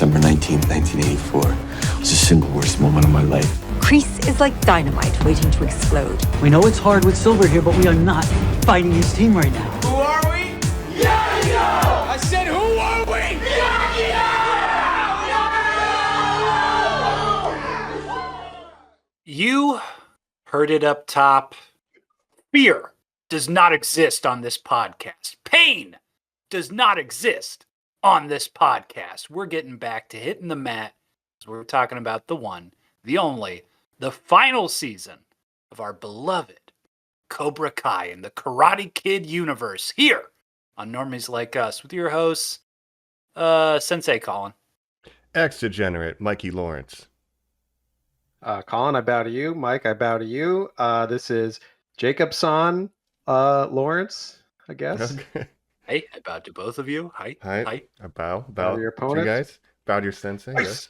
December 19th, 1984 was the single worst moment of my life. Kreese is like dynamite waiting to explode. We know it's hard with Silver here, but we are not fighting his team right now. Who are we? Yakio! I said, who are we? Yakio! You heard it up top. Fear does not exist on this podcast. Pain does not exist on this podcast. We're getting back to hitting the mat. We're talking about the one, the only, the final season of our beloved Cobra Kai in the Karate Kid universe here on Normies Like Us with your hosts, Sensei Colin. Ex-degenerate Mikey Lawrence. Colin, I bow to you. Mike, I bow to you. This is Jacob-san Lawrence, I guess. Okay. Hey, I bow to both of you. Hi. I bow to your to opponent. you guys. Bow to your sensei. Nice.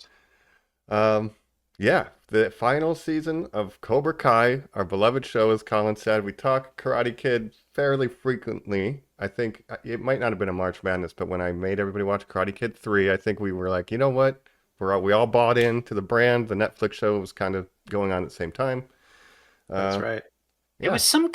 Yes. Yeah, the final season of Cobra Kai, our beloved show, as Colin said. We talk Karate Kid fairly frequently. I think it might not have been a March Madness, but when I made everybody watch Karate Kid 3, I think we were like, you know what? We all bought into the brand. The Netflix show was kind of going on at the same time. That's right. It was some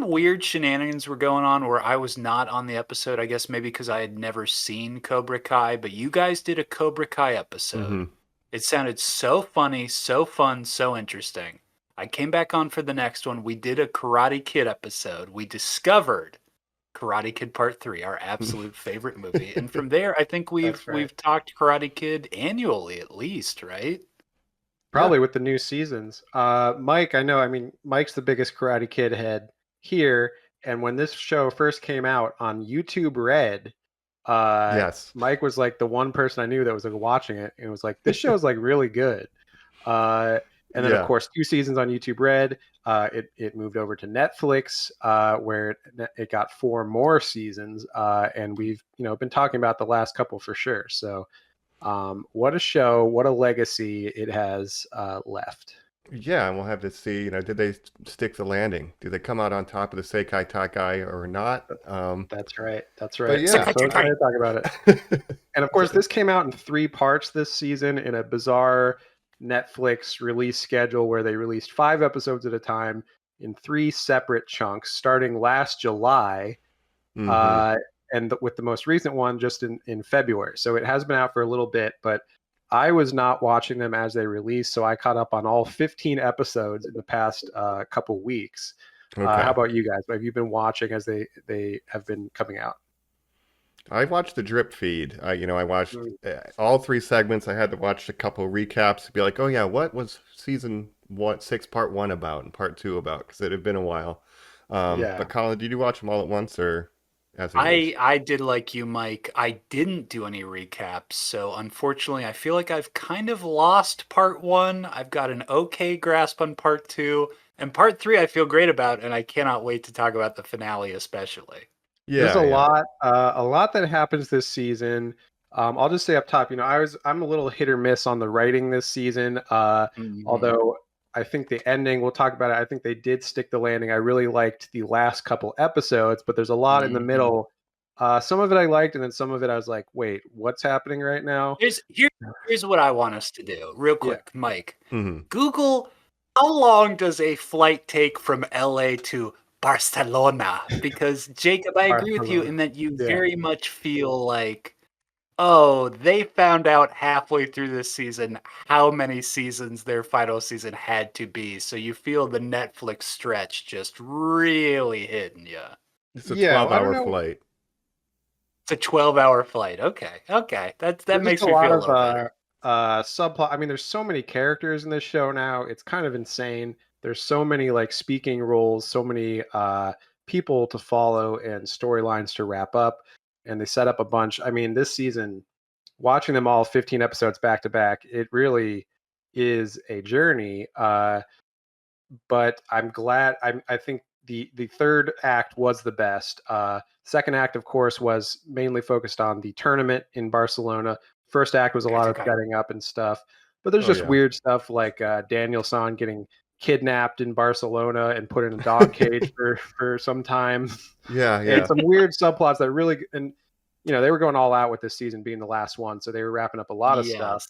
weird shenanigans were going on where I was not on the episode. I guess maybe because I had never seen Cobra Kai, but you guys did a Cobra Kai episode. Mm-hmm. It sounded so funny, so fun, so interesting. I came back on for the next one. We did a Karate Kid episode. We discovered Karate Kid Part 3, our absolute favorite movie. And from there, I think we've talked Karate Kid annually at least, right? Probably with the new seasons. Mike, Mike's the biggest Karate Kid head here. And when this show first came out on YouTube Red, yes, Mike was like the one person I knew that was like watching it. And it was like, this show's like really good. And then, of course, 2 seasons on YouTube Red. It moved over to Netflix, where it got 4 more seasons. And we've been talking about the last couple for sure. So what a show, what a legacy it has left. Yeah, and we'll have to see, did they stick the landing? Did they come out on top of the Seikai Takai or not? That's right. But So excited to talk about it. And of course, this came out in 3 parts this season in a bizarre Netflix release schedule where they released 5 episodes at a time in 3 separate chunks, starting last July, and with the most recent one just in February. So it has been out for a little bit, but I was not watching them as they released, so I caught up on all 15 episodes in the past couple weeks. Okay. How about you guys? Have you been watching as they have been coming out? I watched the drip feed. I watched all 3 segments. I had to watch a couple recaps to be like, oh yeah, what was season 6 part 1 about and part 2 about? Because it had been a while. But Colin, did you watch them all at once or? I did like you, Mike. I didn't do any recaps, so unfortunately, I feel like I've kind of lost part 1. I've got an okay grasp on part 2, and part 3 I feel great about, and I cannot wait to talk about the finale, especially. Yeah, there's a lot that happens this season. I'll just say up top, I'm a little hit or miss on the writing this season. Although I think the ending, we'll talk about it. I think they did stick the landing. I really liked the last couple episodes, but there's a lot in the middle. Some of it I liked, and then some of it I was like, wait, what's happening right now? Here's what I want us to do real quick, Mike. Mm-hmm. Google, how long does a flight take from LA to Barcelona? Because Jacob, I agree with you in that you very much feel like, oh, they found out halfway through this season how many seasons their final season had to be. So you feel the Netflix stretch just really hitting you. It's a 12-hour flight. It's a 12-hour flight. Okay. That makes me feel a little better. Subplot. I mean, there's so many characters in this show now. It's kind of insane. There's so many like speaking roles, so many people to follow and storylines to wrap up. And they set up a bunch. I mean, this season, watching them all 15 episodes back to back, it really is a journey. But I'm glad. I think the third act was the best. Second act, of course, was mainly focused on the tournament in Barcelona. First act was a lot of setting up and stuff. But there's just weird stuff like Daniel-san getting kidnapped in Barcelona and put in a dog cage for some time. Yeah. And some weird subplots that really, and they were going all out with this season being the last one, so they were wrapping up a lot of stuff.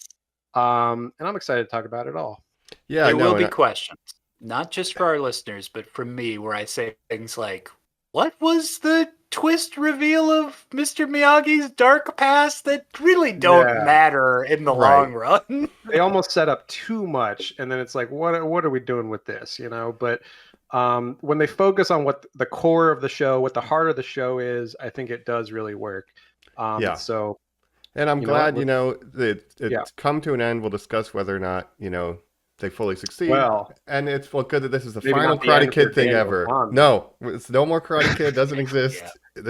And I'm excited to talk about it all. Yeah, There will be questions, not just for our listeners, but from me, where I say things like, what was the twist reveal of Mr. Miyagi's dark past that really don't matter in the long run? They almost set up too much, and then it's like, what are we doing with this? But when they focus on what the core of the show, what the heart of the show is, I think it does really work. So, and I'm glad it's come to an end. We'll discuss whether or not they fully succeed. Well, and it's good that this is the final Karate Kid thing ever. No, it's no more Karate Kid. Doesn't exist.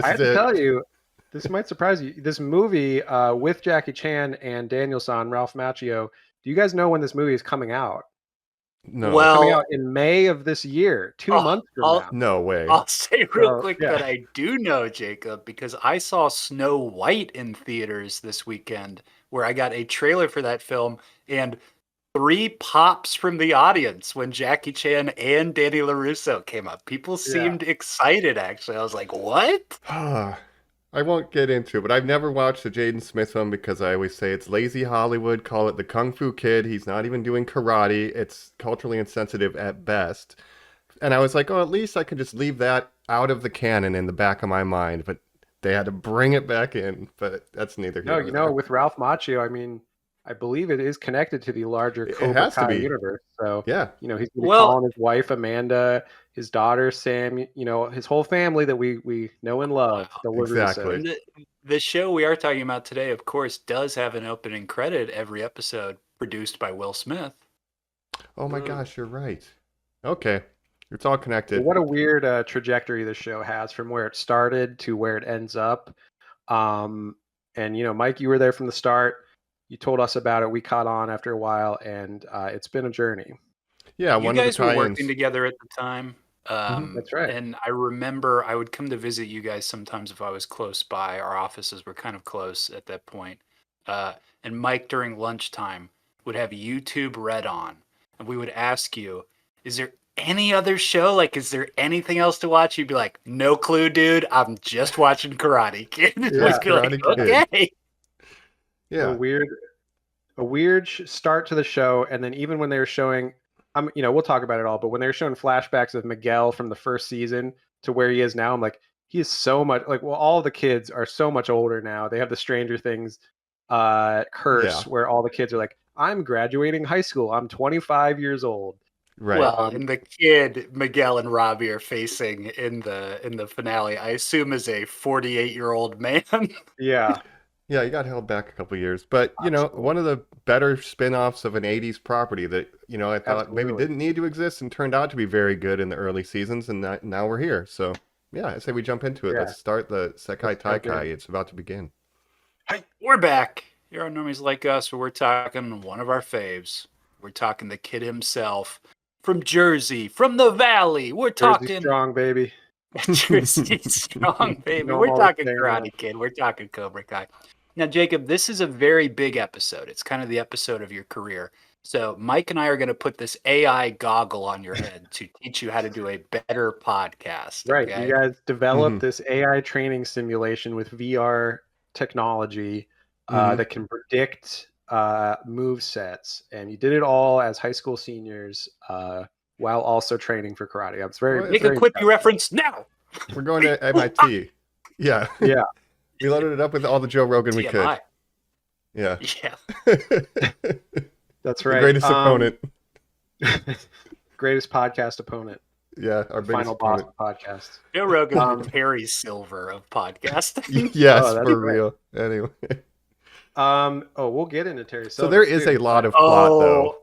I have to tell you, this might surprise you. This movie with Jackie Chan and Daniel-san, Ralph Macchio. Do you guys know when this movie is coming out? No. Well, coming out in May of this year, 2 months from now. No way. I'll say real quick that I do know, Jacob, because I saw Snow White in theaters this weekend, where I got a trailer for that film, and 3 pops from the audience when Jackie Chan and Danny LaRusso came up. People seemed excited, actually. I was like, what? I won't get into it, but I've never watched the Jaden Smith one because I always say it's lazy Hollywood. Call it the Kung Fu Kid. He's not even doing karate. It's culturally insensitive at best. And I was like, oh, at least I could just leave that out of the canon in the back of my mind. But they had to bring it back in. But that's neither here nor there. With Ralph Macchio, I mean, I believe it is connected to the larger Cobra Kai universe. So, he's going to be calling his wife Amanda, his daughter Sam, his whole family that we know and love. Exactly. The show we are talking about today, of course, does have an opening credit every episode produced by Will Smith. Oh my gosh, you're right. Okay. It's all connected. What a weird trajectory this show has from where it started to where it ends up. And, Mike, you were there from the start. You told us about it. We caught on after a while, and it's been a journey. Yeah, you guys were working together at the time. That's right. And I remember I would come to visit you guys sometimes if I was close by. Our offices were kind of close at that point. And Mike, during lunchtime, would have YouTube Red on, and we would ask you, is there any other show? Like, is there anything else to watch? You'd be like, no clue, dude. I'm just watching Karate Kid. Karate Kid. Okay. Yeah, a weird start to the show, and then even when they were showing, we'll talk about it all, but when they were showing flashbacks of Miguel from the first season to where he is now, I'm like, he is so much all the kids are so much older now. They have the Stranger Things curse where all the kids are like, I'm graduating high school. I'm 25 years old. Right. Well, and the kid Miguel and Robbie are facing in the finale, I assume, is a 48-year-old man. Yeah. Yeah, he got held back a couple of years. But, one of the better spin-offs of an 80s property that, I thought maybe didn't need to exist and turned out to be very good in the early seasons, and now we're here. So, yeah, I say we jump into it. Yeah. Let's start the Sekai Taikai. It's about to begin. Hey, we're back. Here on Normies Like Us, where we're talking one of our faves. We're talking the kid himself from Jersey, from the Valley. We're talking... Jersey strong, baby. Jersey strong, baby. We're talking Karate Kid. We're talking Cobra Kai. Now, Jacob, this is a very big episode. It's kind of the episode of your career. So Mike and I are going to put this AI goggle on your head to teach you how to do a better podcast. Right. Okay? You guys developed this AI training simulation with VR technology that can predict move sets. And you did it all as high school seniors while also training for karate. It's very Make a quippy reference now. We're going to MIT. Yeah. Yeah. We loaded it up with all the Joe Rogan we could. Yeah. Yeah. That's right. The greatest opponent. Greatest podcast opponent. Yeah, our biggest final opponent. boss podcast. Joe Rogan, Perry Silver of podcasting. Yes, for real. Anyway. We'll get into Terry Silver. So there is a lot of plot, though.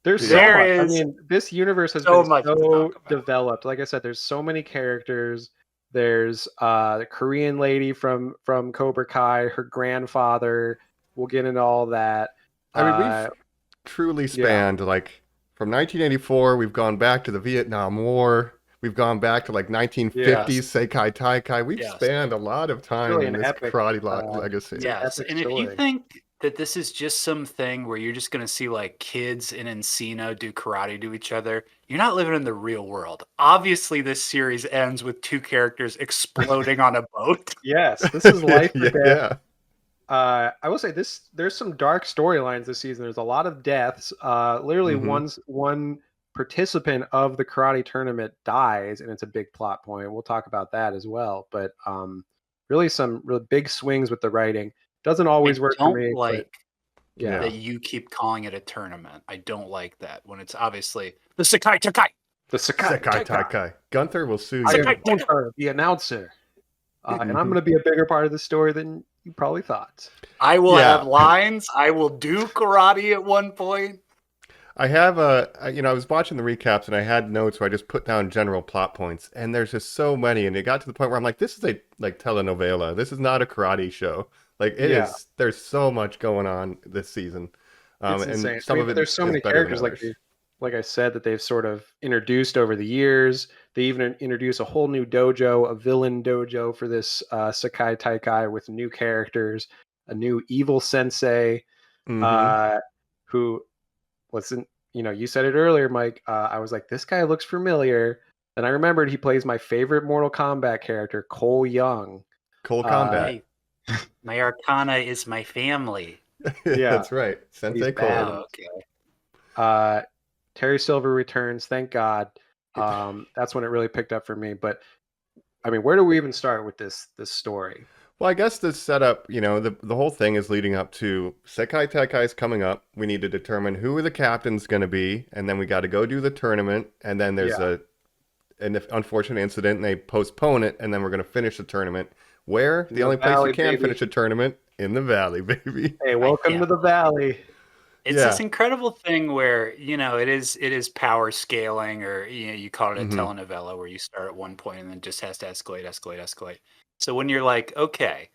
There's so much. I mean, this universe has been so developed. Like I said, there's so many characters. There's the Korean lady from Cobra Kai, her grandfather. We'll get into all that. I mean, we've truly spanned like from 1984. We've gone back to the Vietnam War. We've gone back to like 1950s Sekai Taikai. We've spanned a lot of time in this karate legacy. Yes, and if you think that this is just some thing where you're just going to see like kids in Encino do karate to each other. You're not living in the real world. Obviously, this series ends with two characters exploding on a boat. Yes, this is life or yeah, death. yeah. I will say this: there's some dark storylines this season. There's a lot of deaths. Literally, one participant of the karate tournament dies, and it's a big plot point. We'll talk about that as well. But really, some really big swings with the writing. Doesn't always I work for don't me. like Yeah. that you keep calling it a tournament. I don't like that when it's obviously the Sakai Takai. The Sakai Sekai Takai. Takai. Gunther will sue I you. am Gunther, the announcer, and I'm going to be a bigger part of the story than you probably thought. I will Yeah. have lines. I will do karate at one point. I have I was watching the recaps and I had notes where I just put down general plot points, and there's just so many, and it got to the point where I'm like, this is a like telenovela. This is not a karate show. Like it Yeah. is. There's so much going on this season, It's and insane. some of it there's so is many better than characters others. like I said that they've sort of introduced over the years. They even introduce a whole new dojo, a villain dojo for this Sakai Taikai with new characters, a new evil sensei, Mhm. who wasn't. You said it earlier, Mike. I was like, this guy looks familiar, and I remembered he plays my favorite Mortal Kombat character, Cole Young. Cole Combat. My arcana is my family. Yeah. That's right. Sensei He's Cole. bad. Oh, okay. Terry Silver returns, thank God. That's when it really picked up for me. But I mean, where do we even start with this story? Well, I guess the setup, the whole thing is leading up to Sekai Taikai's coming up. We need to determine who the captain's going to be, and then we got to go do the tournament. And then there's an unfortunate incident, and they postpone it, and then we're going to finish the tournament. Where? The only place you can finish a tournament in the Valley, baby. Hey, welcome to the Valley. It's this incredible thing where it is power scaling, or you call it a telenovela where you start at one point and then just has to escalate. So when you're like, okay,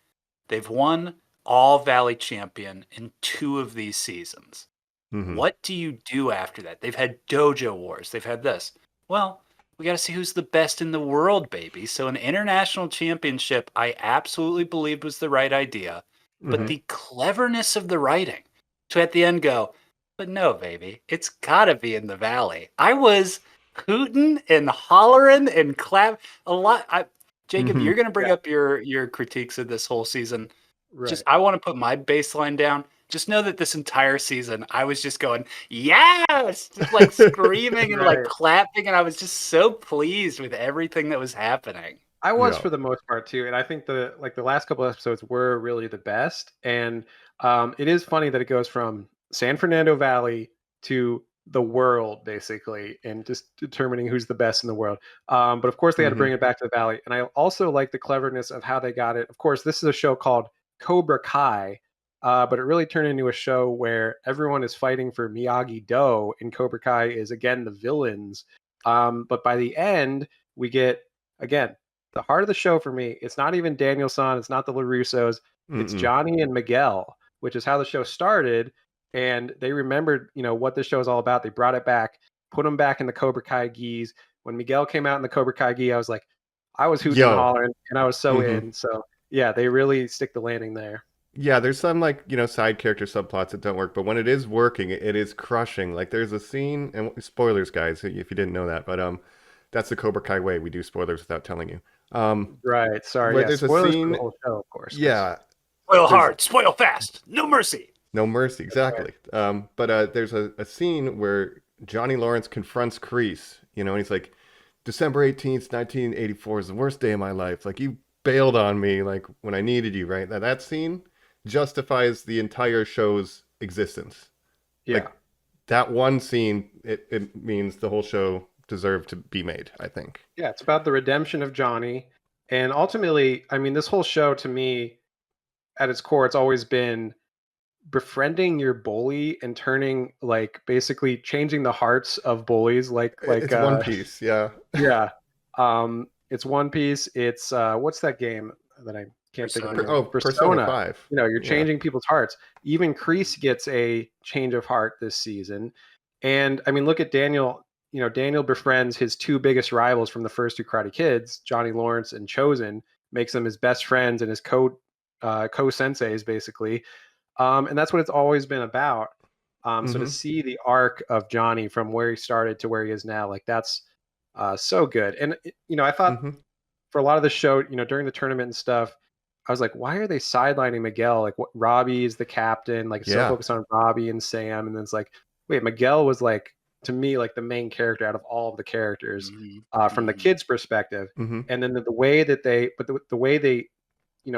they've won all Valley champion in 2 of these seasons. What do you do after that? They've had dojo wars. They've had this. Well, we got to see who's the best in the world, baby. So an international championship, I absolutely believed was the right idea, but the cleverness of the writing to at the end go, but no, baby, it's got to be in the Valley. I was hooting and hollering and clap a lot. Jacob, you're going to bring up your critiques of this whole season. Right. Just I want to put my baseline down. Just know that this entire season, I was just going, yes, just like screaming and like clapping, and I was just so pleased with everything that was happening. I was for the most part too, and I think the last couple episodes were really the best. And it is funny that it goes from San Fernando Valley to the world, basically, and just determining who's the best in the world. But of course, they had to bring it back to the Valley. And I also like the cleverness of how they got it. Of course, this is a show called Cobra Kai, but it really turned into a show where everyone is fighting for Miyagi-Do, and Cobra Kai is, again, the villains. But by the end, we get, again, the heart of the show for me. It's not even Daniel-san. It's not the LaRussos. It's Johnny and Miguel, which is how the show started. And they remembered, what this show is all about. They brought it back, put them back in the Cobra Kai gis. When Miguel came out in the Cobra Kai gi, I was like, I was hooting and hollering, and I was so in. So yeah, they really stick the landing there. Yeah, there's some side character subplots that don't work, but when it is working, it is crushing. Like there's a scene, and spoilers, guys, if you didn't know that, but that's the Cobra Kai way. We do spoilers without telling you. Right. Sorry. Where Yeah, there's a spoilers scene, for the whole show, of course. Yeah. Spoil hard, spoil fast, no mercy. No mercy, exactly. But there's a scene where Johnny Lawrence confronts Kreese, and he's like, December 18th, 1984 is the worst day of my life. Like, you bailed on me, like, when I needed you, right? Now, that scene justifies the entire show's existence. Yeah. Like, that one scene, it means the whole show deserved to be made, I think. Yeah, it's about the redemption of Johnny. And ultimately, I mean, this whole show, to me, at its core, it's always been befriending your bully and turning, like, basically changing the hearts of bullies. It's One Piece, yeah. Yeah. It's One Piece. It's what's that game that I can't think of? Oh, Persona 5. You're changing people's hearts. Even Kreese gets a change of heart this season. And I mean, look at Daniel. Daniel befriends his 2 biggest rivals from the first 2 Karate Kids, Johnny Lawrence and Chosen, makes them his best friends and his co-senseis, basically. And that's what it's always been about. So to see the arc of Johnny from where he started to where he is now, like that's so good. And I thought for a lot of the show, during the tournament and stuff, I was like, why are they sidelining Miguel? Like, what, Robbie is the captain. Like, so focused on Robbie and Sam, and then it's like, wait, Miguel was like, to me, like the main character out of all of the characters from the kids' perspective. And then the way that the way they,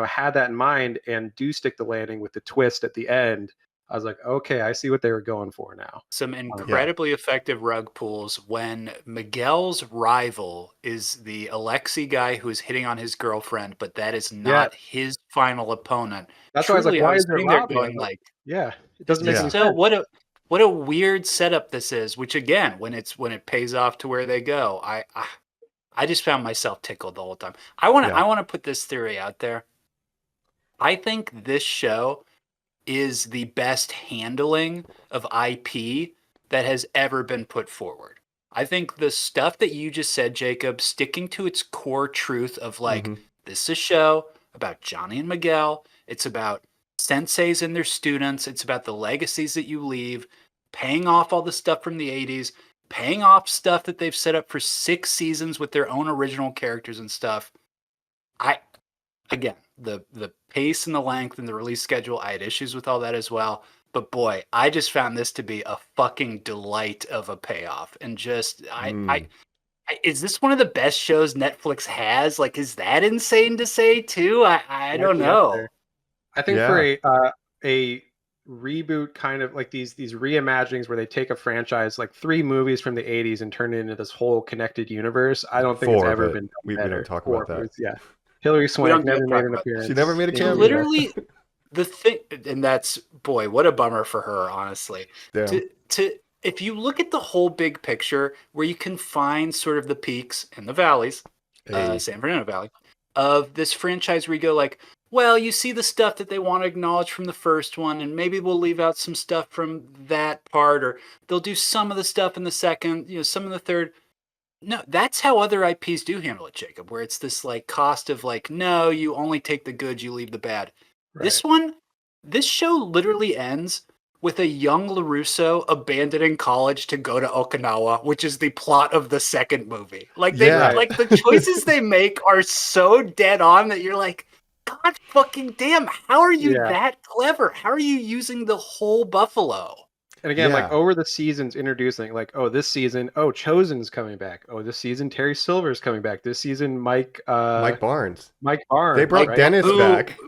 had that in mind and do stick the landing with the twist at the end. I was like, okay, I see what they were going for now. Some incredibly effective rug pulls when Miguel's rival is the Alexi guy who is hitting on his girlfriend, but that is not his final opponent. That's Truly, why I was like, why is there there going like, it doesn't make sense. So what a weird setup this is. Which again, when it pays off to where they go, I just found myself tickled the whole time. I want to put this theory out there. I think this show is the best handling of IP that has ever been put forward. I think the stuff that you just said, Jacob, sticking to its core truth of like, this is a show about Johnny and Miguel. It's about senseis and their students. It's about the legacies that you leave, paying off all the stuff from the 80s, paying off stuff that they've set up for 6 seasons with their own original characters and stuff. Again, the pace and the length and the release schedule, I had issues with all that as well. But boy, I just found this to be a fucking delight of a payoff. And just, is this one of the best shows Netflix has? Like, is that insane to say too? I don't know. I think for a reboot, kind of like these reimaginings where they take a franchise, like 3 movies from the 80s and turn it into this whole connected universe, I don't think it's ever been done better. We don't talk about that. Yeah. Hilary Swank never made an appearance. She never made a cameo. Literally, the thing, and that's, boy, what a bummer for her, honestly. If you look at the whole big picture, where you can find sort of the peaks and the valleys, San Fernando Valley, of this franchise where you go like, well, you see the stuff that they want to acknowledge from the first one, and maybe we'll leave out some stuff from that part, or they'll do some of the stuff in the second, some in the third. No, that's how other IPs do handle it, Jacob, where it's this like cost of like, no, you only take the good, you leave the bad. Right. This show literally ends with a young LaRusso abandoning college to go to Okinawa, which is the plot of the second movie. Like like the choices they make are so dead on that you're like, God fucking damn, how are you that clever? How are you using the whole buffalo? And again, like over the seasons introducing, like, oh, this season, Chosen's coming back. Oh, this season, Terry Silver's coming back. This season, Mike Barnes. They brought Dennis back.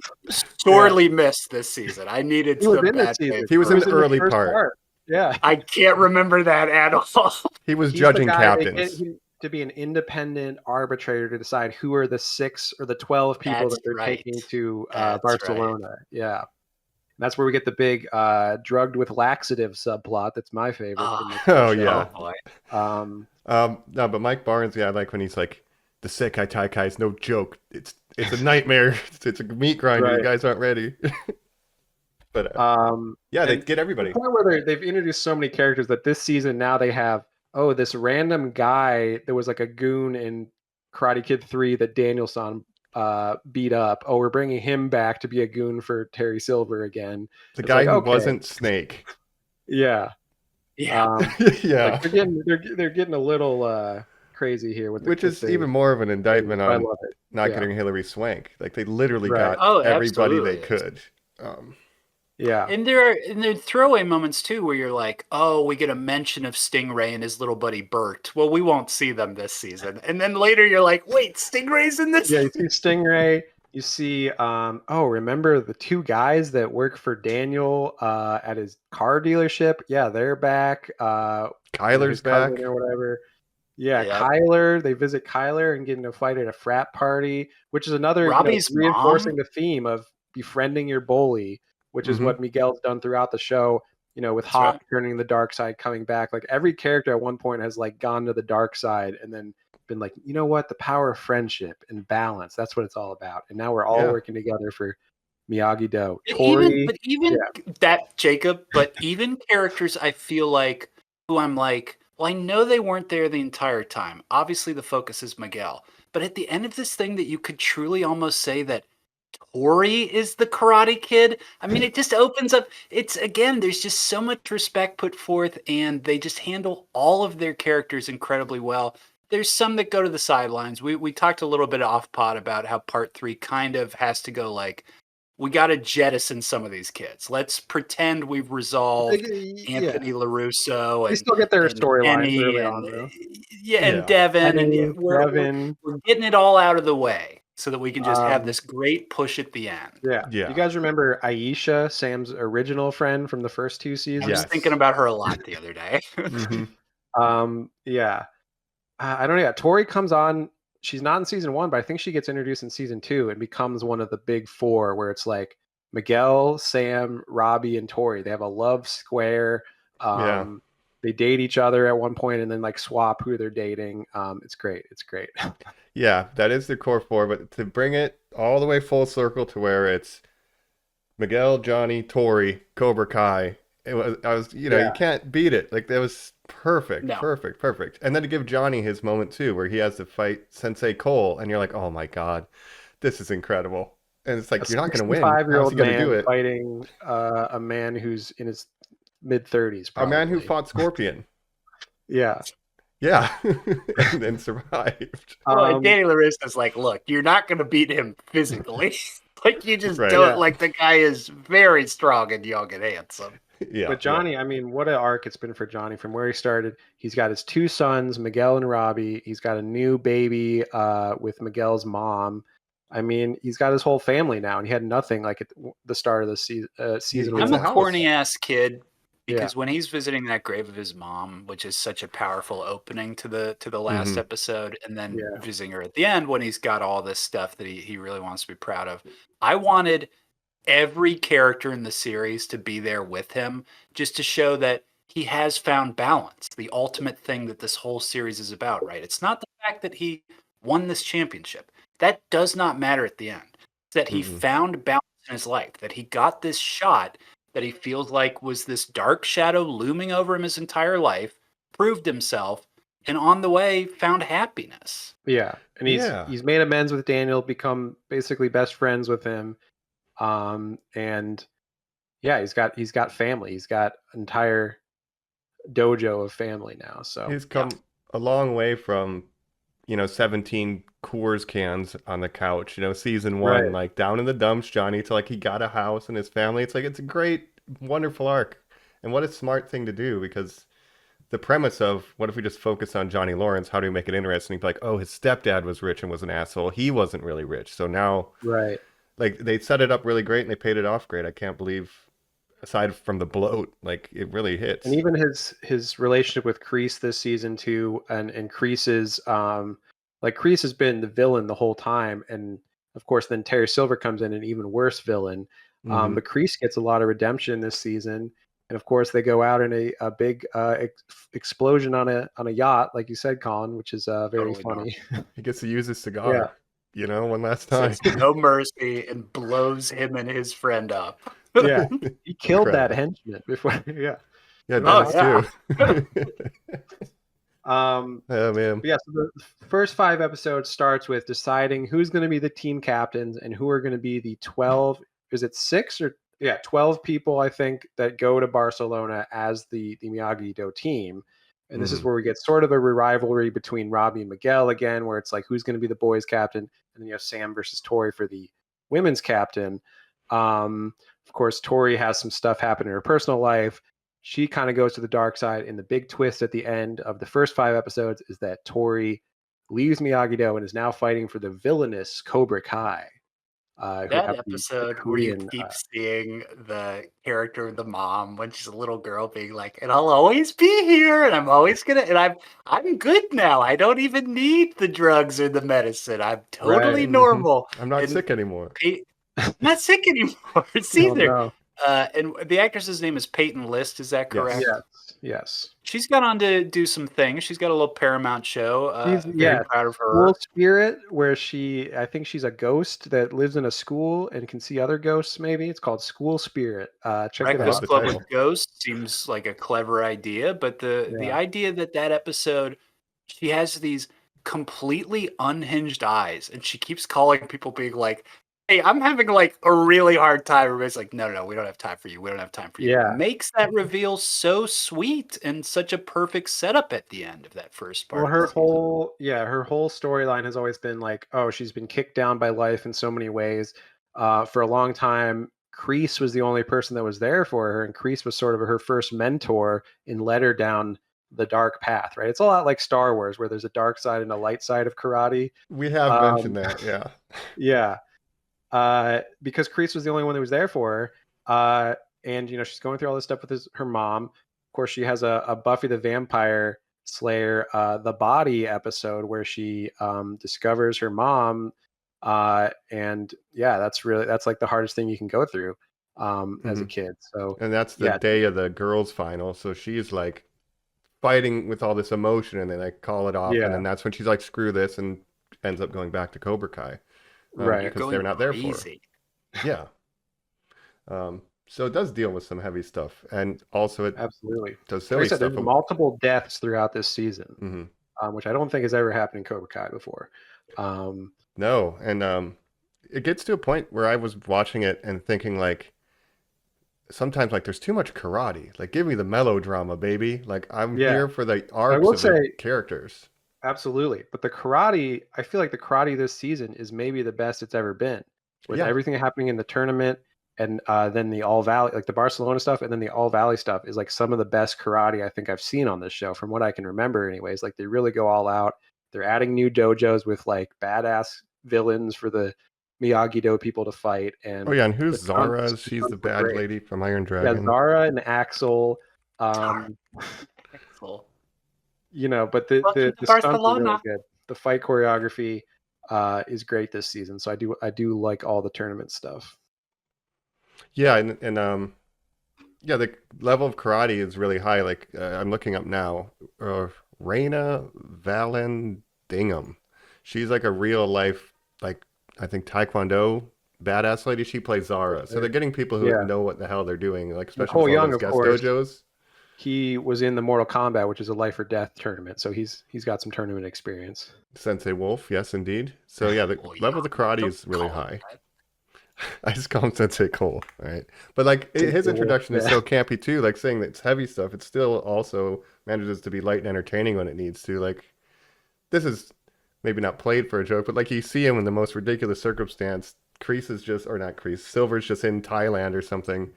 Sorely missed this season. I needed some bad faith. He was in the early part. Yeah. I can't remember that at all. He's judging captains. To be an independent arbitrator to decide who are the 6 or the 12 people that they're taking to Barcelona. Right. Yeah. That's where we get the big drugged with laxative subplot. That's my favorite. No, but Mike Barnes, I like when he's like, the Sekai Taikai is no joke. It's a nightmare. It's a meat grinder. Right. You guys aren't ready. But they get everybody. The point where they've introduced so many characters that this season now they have this random guy that was like a goon in Karate Kid 3 that Daniel-san beat up. Oh, we're bringing him back to be a goon for Terry Silver again. The guy who wasn't Snake. Yeah. Yeah. Yeah. Like they're getting a little crazy here with which is even more of an indictment on not getting Hilary Swank. Like they literally got everybody they could. Yeah. And there are throwaway moments too where you're like, oh, we get a mention of Stingray and his little buddy Bert. Well, we won't see them this season. And then later you're like, wait, Stingray's in this? Yeah, you see Stingray. You see, remember the 2 guys that work for Daniel at his car dealership? Yeah, they're back. Kyler's back. Or whatever. Yeah, yep. Kyler. They visit Kyler and get in a fight at a frat party, which is another reinforcing the theme of befriending your bully, which is what Miguel's done throughout the show, with Hawk turning the dark side, coming back. Like every character at one point has like gone to the dark side and then been like, you know what? The power of friendship and balance. That's what it's all about. And now we're all working together for Miyagi-Do. Even characters I feel like who I'm like, well, I know they weren't there the entire time. Obviously the focus is Miguel. But at the end of this thing that you could truly almost say that Tori is the Karate Kid. I mean, it just opens up. It's again, there's just so much respect put forth, and they just handle all of their characters incredibly well. There's some that go to the sidelines. We talked a little bit off pod about how part 3 kind of has to go like, we got to jettison some of these kids. Let's pretend we've resolved Yeah, Anthony LaRusso they still get their and storylines Kenny early and on though. and Devin, and Penny, we're Devin. getting it all out of the way so that we can just have Um, this great push at the end. Yeah. Yeah. You guys remember Aisha, Sam's original friend from the first 2 seasons? I was Yes. thinking about her a lot the other day. Yeah. I don't know. Yeah, Tori comes on. She's not in season 1, but I think she gets introduced in season 2 and becomes one of the big 4, where it's like Miguel, Sam, Robbie, and Tori. They have a love square. They date each other at one point and then like swap who they're dating. It's great. It's great. Yeah, that is the core 4, but to bring it all the way full circle to where it's Miguel, Johnny, Tori, Cobra Kai. You can't beat it. Like, that was perfect, No. perfect. And then to give Johnny his moment too, where he has to fight Sensei Cole, and you're like, oh my god, this is incredible. And it's like, you're not going to win. 5-year-old How's he going to man do it? fighting a man who's in his mid-30s. A man who fought Scorpion. Yeah. Yeah, and then survived. Well, Danny LaRusso's like, look, you're not going to beat him physically. Like, you just Right. do Yeah. it like the guy is very strong and young and handsome. Yeah, But Johnny, I mean, what an arc it's been for Johnny from where he started. He's got his 2 sons, Miguel and Robbie. He's got a new baby with Miguel's mom. I mean, he's got his whole family now, and he had nothing like at the start of the season. It's I'm a a house. corny ass kid Yeah. because when he's visiting that grave of his mom, which is such a powerful opening to the last episode, and then Yeah. visiting her at the end when he's got all this stuff that he really wants to be proud of. I wanted every character in the series to be there with him just to show that he has found balance, the ultimate thing that this whole series is about, right? It's not the fact that he won this championship. That does not matter at the end. It's that he found balance in his life, that he got this shot that he feels like was this dark shadow looming over him his entire life, proved himself, and on the way found happiness. Yeah, and he's made amends with Daniel, become basically best friends with him, and yeah, he's got family. He's got an entire dojo of family now. So he's come a long way from 17 Coors cans on the couch, season 1, Right. like down in the dumps, Johnny, to like he got a house and his family. It's like, it's a great, wonderful arc. And what a smart thing to do, because the premise of what if we just focus on Johnny Lawrence, how do we make it interesting? Be like, oh, his stepdad was rich and was an asshole. He wasn't really rich. So now, right. like, they set it up really great and they paid it off great. I can't believe, aside from the bloat, like, it really hits. And even his relationship with Kreese this season too, and Kreese's like Kreese has been the villain the whole time, and of course then Terry Silver comes in, an even worse villain. But Kreese gets a lot of redemption this season, and of course they go out in a big explosion on a yacht, like you said, Colin, which is very Totally funny. He gets to use his cigar, one last time. Says no mercy and blows him and his friend up. Yeah, he killed that Incredible. henchman before. Yeah. Yeah, Oh, Dennis yeah. too. Oh man. But yeah, so the first 5 episodes starts with deciding who's going to be the team captains and who are going to be the 12. Is it 6 or 12 people? I think that go to Barcelona as the Miyagi-Do team, and this is where we get sort of a rivalry between Robbie and Miguel again, where it's like who's going to be the boys' captain, and then you have Sam versus Tori for the women's captain. Of course, Tori has some stuff happen in her personal life. She kind of goes to the dark side, and the big twist at the end of the first 5 episodes is that Tori leaves Miyagi-Do and is now fighting for the villainous Cobra Kai. That episode where you keep seeing the character of the mom when she's a little girl being like, and I'll always be here, and I'm always gonna, and I'm good now. I don't even need the drugs or the medicine. I'm totally normal. I'm not sick anymore. I'm not sick anymore. It's either. No. And the actress's name is Peyton List. Is that correct? Yes. She's got on to do some things. She's got a little Paramount show. Very proud of her. School Spirit, where I think she's a ghost that lives in a school and can see other ghosts. Maybe it's called School Spirit. Check it Breakfast out. Club with Ghosts seems like a clever idea, but the idea that episode, she has these completely unhinged eyes, and she keeps calling people being like, Hey, I'm having like a really hard time. Everybody's like, no, we don't have time for you. We don't have time for you. Yeah. Makes that reveal so sweet and such a perfect setup at the end of that first part. Well, of her the season. her whole storyline has always been like, oh, she's been kicked down by life in so many ways. For a long time, Kreese was the only person that was there for her, and Kreese was sort of her first mentor and led her down the dark path, right? It's a lot like Star Wars, where there's a dark side and a light side of karate. We have mentioned that, yeah. Yeah. Because Kreese was the only one that was there for her. And she's going through all this stuff with her mom. Of course, she has a Buffy the Vampire Slayer, the body episode where she discovers her mom. And yeah, that's like the hardest thing you can go through as a kid. So And that's the day of the girls' final. So she's like fighting with all this emotion, and they like call it off. Yeah. And then that's when she's like, screw this, and ends up going back to Cobra Kai. Right. Because they're not there for her. Yeah. So it does deal with some heavy stuff, and also it absolutely does silly stuff. There's multiple deaths throughout this season, Mm-hmm. Which I don't think has ever happened in Cobra Kai before. No, and it gets to a point where I was watching it and thinking like, sometimes like there's too much karate. Like, give me the melodrama, baby. Like, I'm here for the arcs of the characters. Absolutely, but the karate, I feel like the karate this season is maybe the best it's ever been, with everything happening in the tournament. And then the All Valley, like the Barcelona stuff, and then the All Valley stuff is like some of the best karate I think I've seen on this show, from what I can remember anyways. Like, they really go all out. They're adding new dojos with like badass villains for the Miyagi-Do people to fight. And and who's Zara? She's the bad lady from Iron Dragon. Yeah, Zara and Axel. Axel. But the stunts are really good. The fight choreography is great this season. So I do like all the tournament stuff. Yeah, and the level of karate is really high. Like, I'm looking up now, Reina Vallandigham. She's like a real life, like, I think Taekwondo badass lady. She plays Zara. So they're getting people who know what the hell they're doing, like especially Cole for Young, those of guest course. dojos. He was in the Mortal Kombat, which is a life or death tournament. So he's got some tournament experience. Sensei Wolf, yes, indeed. So yeah, the level of the karate is really high. I just call him Sensei Cole, right? But like, his introduction is so campy too. Like, saying that it's heavy stuff, it still also manages to be light and entertaining when it needs to. Like, this is maybe not played for a joke, but like, you see him in the most ridiculous circumstance. Silver's just in Thailand or something, and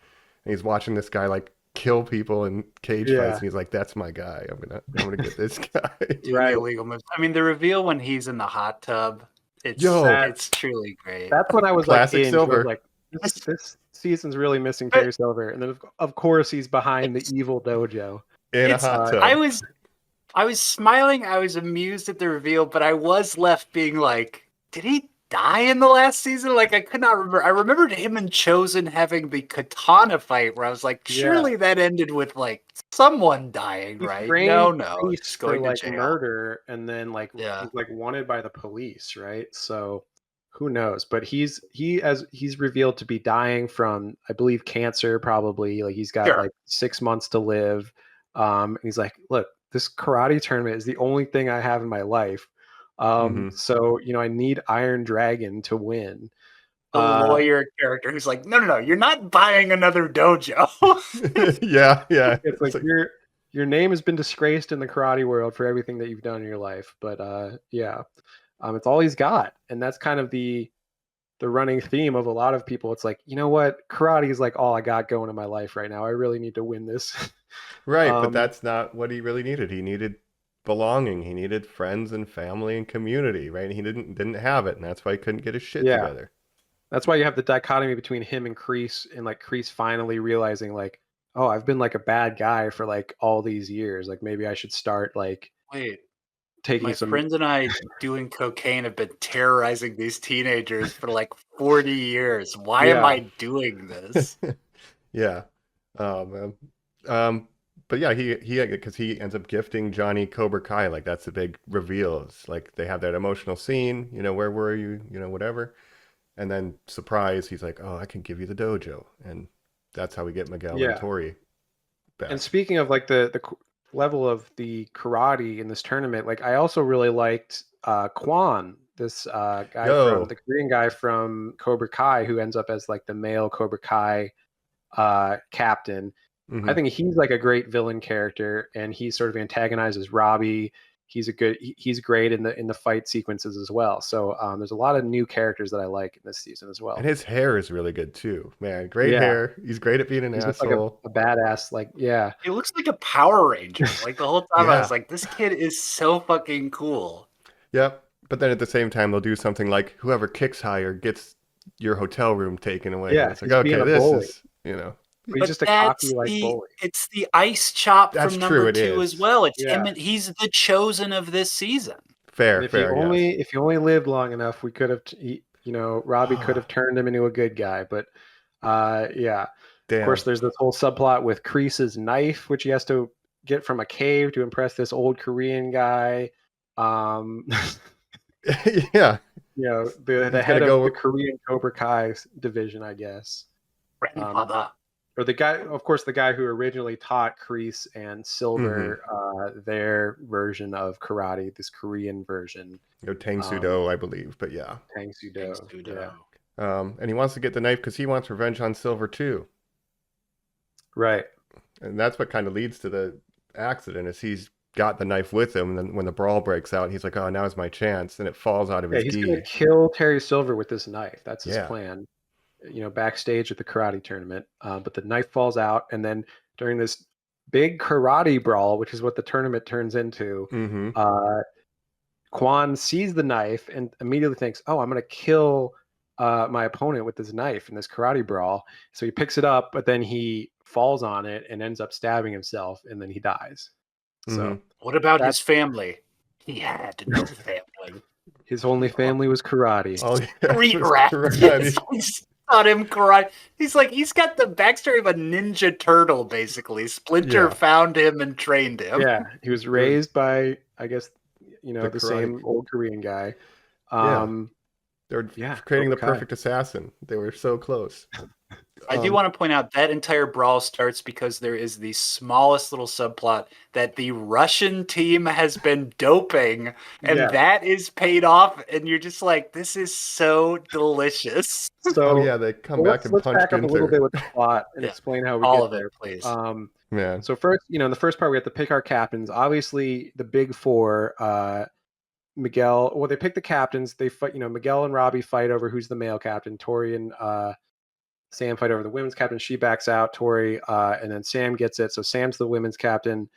he's watching this guy like kill people in cage fights, and he's like, "That's my guy. I'm gonna get this guy." Right. Illegal moves. I mean, the reveal when he's in the hot tub. It's truly great. That's when I was classic Silver. Like, this season's really missing Terry Silver, and then of course he's behind the evil dojo in a hot tub. I was smiling. I was amused at the reveal, but I was left being like, did he die in the last season? Like, I could not remember. I remembered him and Chosen having the katana fight, where I was like, surely that ended with like someone dying, right? No, he's going to jail. Murder, and then he's like wanted by the police, right? So who knows? But he's revealed to be dying from, I believe, cancer, probably. Like, he's got like 6 months to live. And he's like, look, this karate tournament is the only thing I have in my life. So I need Iron Dragon to win. The lawyer character who's like, no, you're not buying another dojo. yeah. It's like your name has been disgraced in the karate world for everything that you've done in your life. But it's all he's got, and that's kind of the running theme of a lot of people. It's like, you know what, karate is like all I got going in my life right now. I really need to win this. Right, but that's not what he really needed. He needed belonging. He needed friends and family and community, right? And he didn't have it, and that's why he couldn't get his shit together. That's why you have the dichotomy between him and Kreese, and like Kreese finally realizing like, oh, I've been like a bad guy for like all these years. Like, maybe I should start like taking my friends and I doing cocaine have been terrorizing these teenagers for like 40 years. Why am I doing this? Yeah. Oh man. But yeah, he because he ends up gifting Johnny Cobra Kai. Like, that's the big reveal. It's like they have that emotional scene, where were you, whatever. And then surprise, he's like, oh, I can give you the dojo. And that's how we get Miguel and Tori back. And speaking of like the level of the karate in this tournament, like, I also really liked Quan, this guy Yo. from the Korean guy from Cobra Kai who ends up as like the male Cobra Kai captain. Mhm. I think he's like a great villain character, and he sort of antagonizes Robbie. He's great in the fight sequences as well. So there's a lot of new characters that I like in this season as well. And his hair is really good too, man. Great Yeah. hair. He's great at being an He's just like asshole. a badass, like yeah. He looks like a Power Ranger. Like the whole time I Yeah. was like, this kid is so fucking cool. Yep. But then at the same time, they'll do something like whoever kicks higher gets your hotel room taken away. Yeah, It's like, he's being okay, a this bully. is, you know. He's But just a that's cocky like bully. it's the ice chop That's from true, number it 2 is. as well. It's Yeah. him. He's the chosen of this season. Fair, And if fair. you only lived long enough, we could have, Robbie could have turned him into a good guy. But yeah, Damn. of course, there's this whole subplot with Kreese's knife, which he has to get from a cave to impress this old Korean guy. Yeah. The He's head gonna of go- the Korean Cobra Kai division, I guess. Grandfather. Or the guy, of course, the guy who originally taught Kreese and Silver their version of karate, this Korean version, Tang Sudo, I believe. But yeah. Tang Sudo. Yeah. And he wants to get the knife because he wants revenge on Silver too. Right. And that's what kind of leads to the accident is he's got the knife with him. And then when the brawl breaks out, he's like, oh, now's my chance. And it falls out of his He's gi. going to kill Terry Silver with this knife. That's his Yeah. plan. Backstage at the karate tournament. But the knife falls out. And then during this big karate brawl, which is what the tournament turns into, Mm-hmm. Quan sees the knife and immediately thinks, oh, I'm going to kill my opponent with this knife in this karate brawl. So he picks it up, but then he falls on it and ends up stabbing himself, and then he dies. So What about his family? He had no family. his only family was karate. Oh, yeah. Street It was rat. karate. He's taught him karate. He's got the backstory of a Ninja Turtle, basically. Splinter Yeah. found him and trained him. Yeah, he was raised by, I guess, the karate- same old Korean guy. They were Yeah, creating the Cobra Kai. perfect assassin. They were so close. I do want to point out that entire brawl starts because there is the smallest little subplot that the Russian team has been doping, and Yeah. that is paid off, and you're just like, this is so delicious. So Oh yeah, they come back and let's punch back up a little bit Gunther. with the plot and Yeah. explain how we All get of there. it, please. Man. So first, in the first part, we have to pick our captains. Obviously, the big four, Miguel. Well, they pick the captains. They fight. Miguel and Robbie fight over who's the male captain. Tori and Sam fight over the women's captain. She backs out. Tori, and then Sam gets it. So Sam's the women's captain.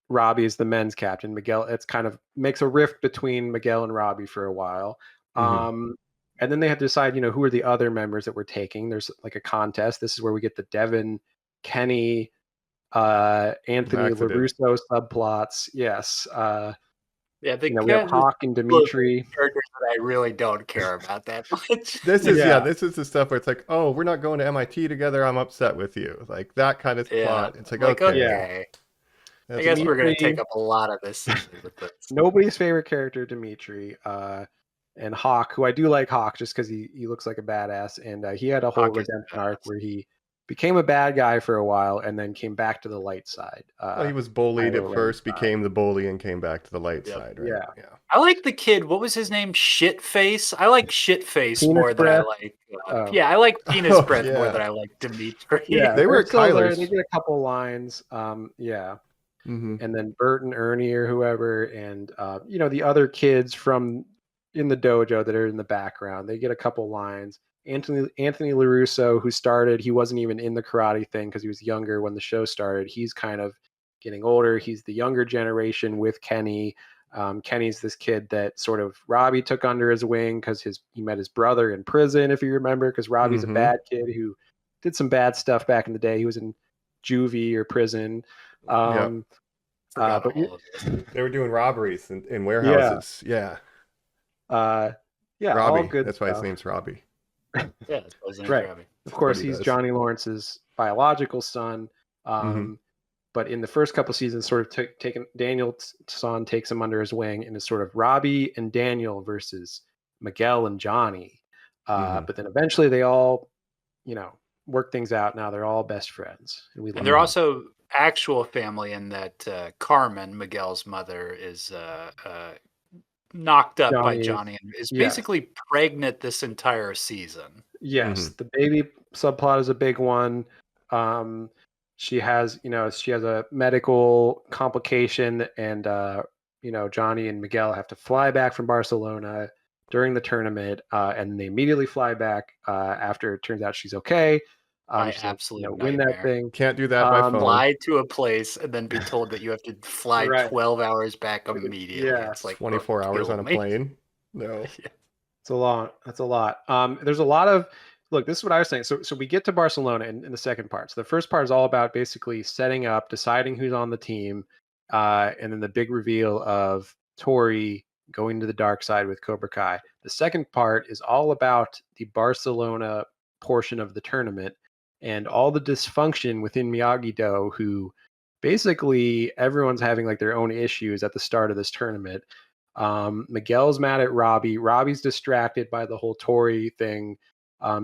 Robbie is the men's captain. Miguel. It's kind of makes a rift between Miguel and Robbie for a while. And then they have to decide, who are the other members that we're taking. There's like a contest. This is where we get the Devin, Kenny, Anthony Accident. LaRusso subplots. Yes. Yeah, We have Hawk and Dimitri. characters that I really don't care about that much. This is Yeah. this is the stuff where it's like, oh, we're not going to MIT together. I'm upset with you. Like that kind of plot. It's like, okay. okay. I That's guess a- we're going to Dimitri- take up a lot of this season with this. Nobody's favorite character, Dimitri. And Hawk, who I do like Hawk just because he looks like a badass. And he had a whole Hawk is redemption badass. arc where he became a bad guy for a while and then came back to the light side. Well, he was bullied Tyler at first, Rose. became the bully, and came back to the light Yep. side. Right? Yeah. I like the kid. What was his name? Shitface. I like Shitface Penis more than breath? I like. Oh. Yeah, I like penis Oh, breath more yeah. than I like Dimitri. Yeah, They were they're at still there. Kyler's. They get a couple lines. Yeah. Mm-hmm. And then Bert and Ernie or whoever, and the other kids from in the dojo that are in the background. They get a couple lines. Anthony LaRusso, who started, he wasn't even in the karate thing because he was younger when the show started. He's kind of getting older. He's the younger generation with Kenny. Kenny's this kid that sort of Robbie took under his wing because he met his brother in prison, if you remember, because Robbie's Mhm. a bad kid who did some bad stuff back in the day. He was in juvie or prison. Forgot But all of this. They were doing robberies in warehouses. Yeah. Yeah, all Robbie. good That's why his stuff. name's Robbie. Yeah, that's what his name's Right. Robbie. Of course, what he he's does. Johnny Lawrence's biological son. Mhm. But in the first couple seasons, sort of Daniel's son takes him under his wing, and it's sort of Robbie and Daniel versus Miguel and Johnny. Mhm. But then eventually they all, work things out. Now they're all best friends, and we love And they're them. also actual family in that Carmen, Miguel's mother, is knocked up by Johnny Johnny and is yes. basically pregnant this entire season. Yes, the baby subplot is a big one. She has a medical complication, and Johnny and Miguel have to fly back from Barcelona during the tournament, and they immediately fly back after it turns out she's okay. My So they, absolute win that nightmare. thing. Can't do that by phone. Fly to a place and then be told that you have to fly Right. 12 hours back immediately. Yeah. It's like 24 hours on a me. plane. No. It's a lot. That's a lot. There's a lot of look. This is what I was saying. So we get to Barcelona in the second part. So the first part is all about basically setting up, deciding who's on the team, and then the big reveal of Tori going to the dark side with Cobra Kai. The second part is all about the Barcelona portion of the tournament and all the dysfunction within Miyagi-Do, who basically everyone's having like their own issues at the start of this tournament. Miguel's mad at Robbie. Robbie's distracted by the whole Tori thing.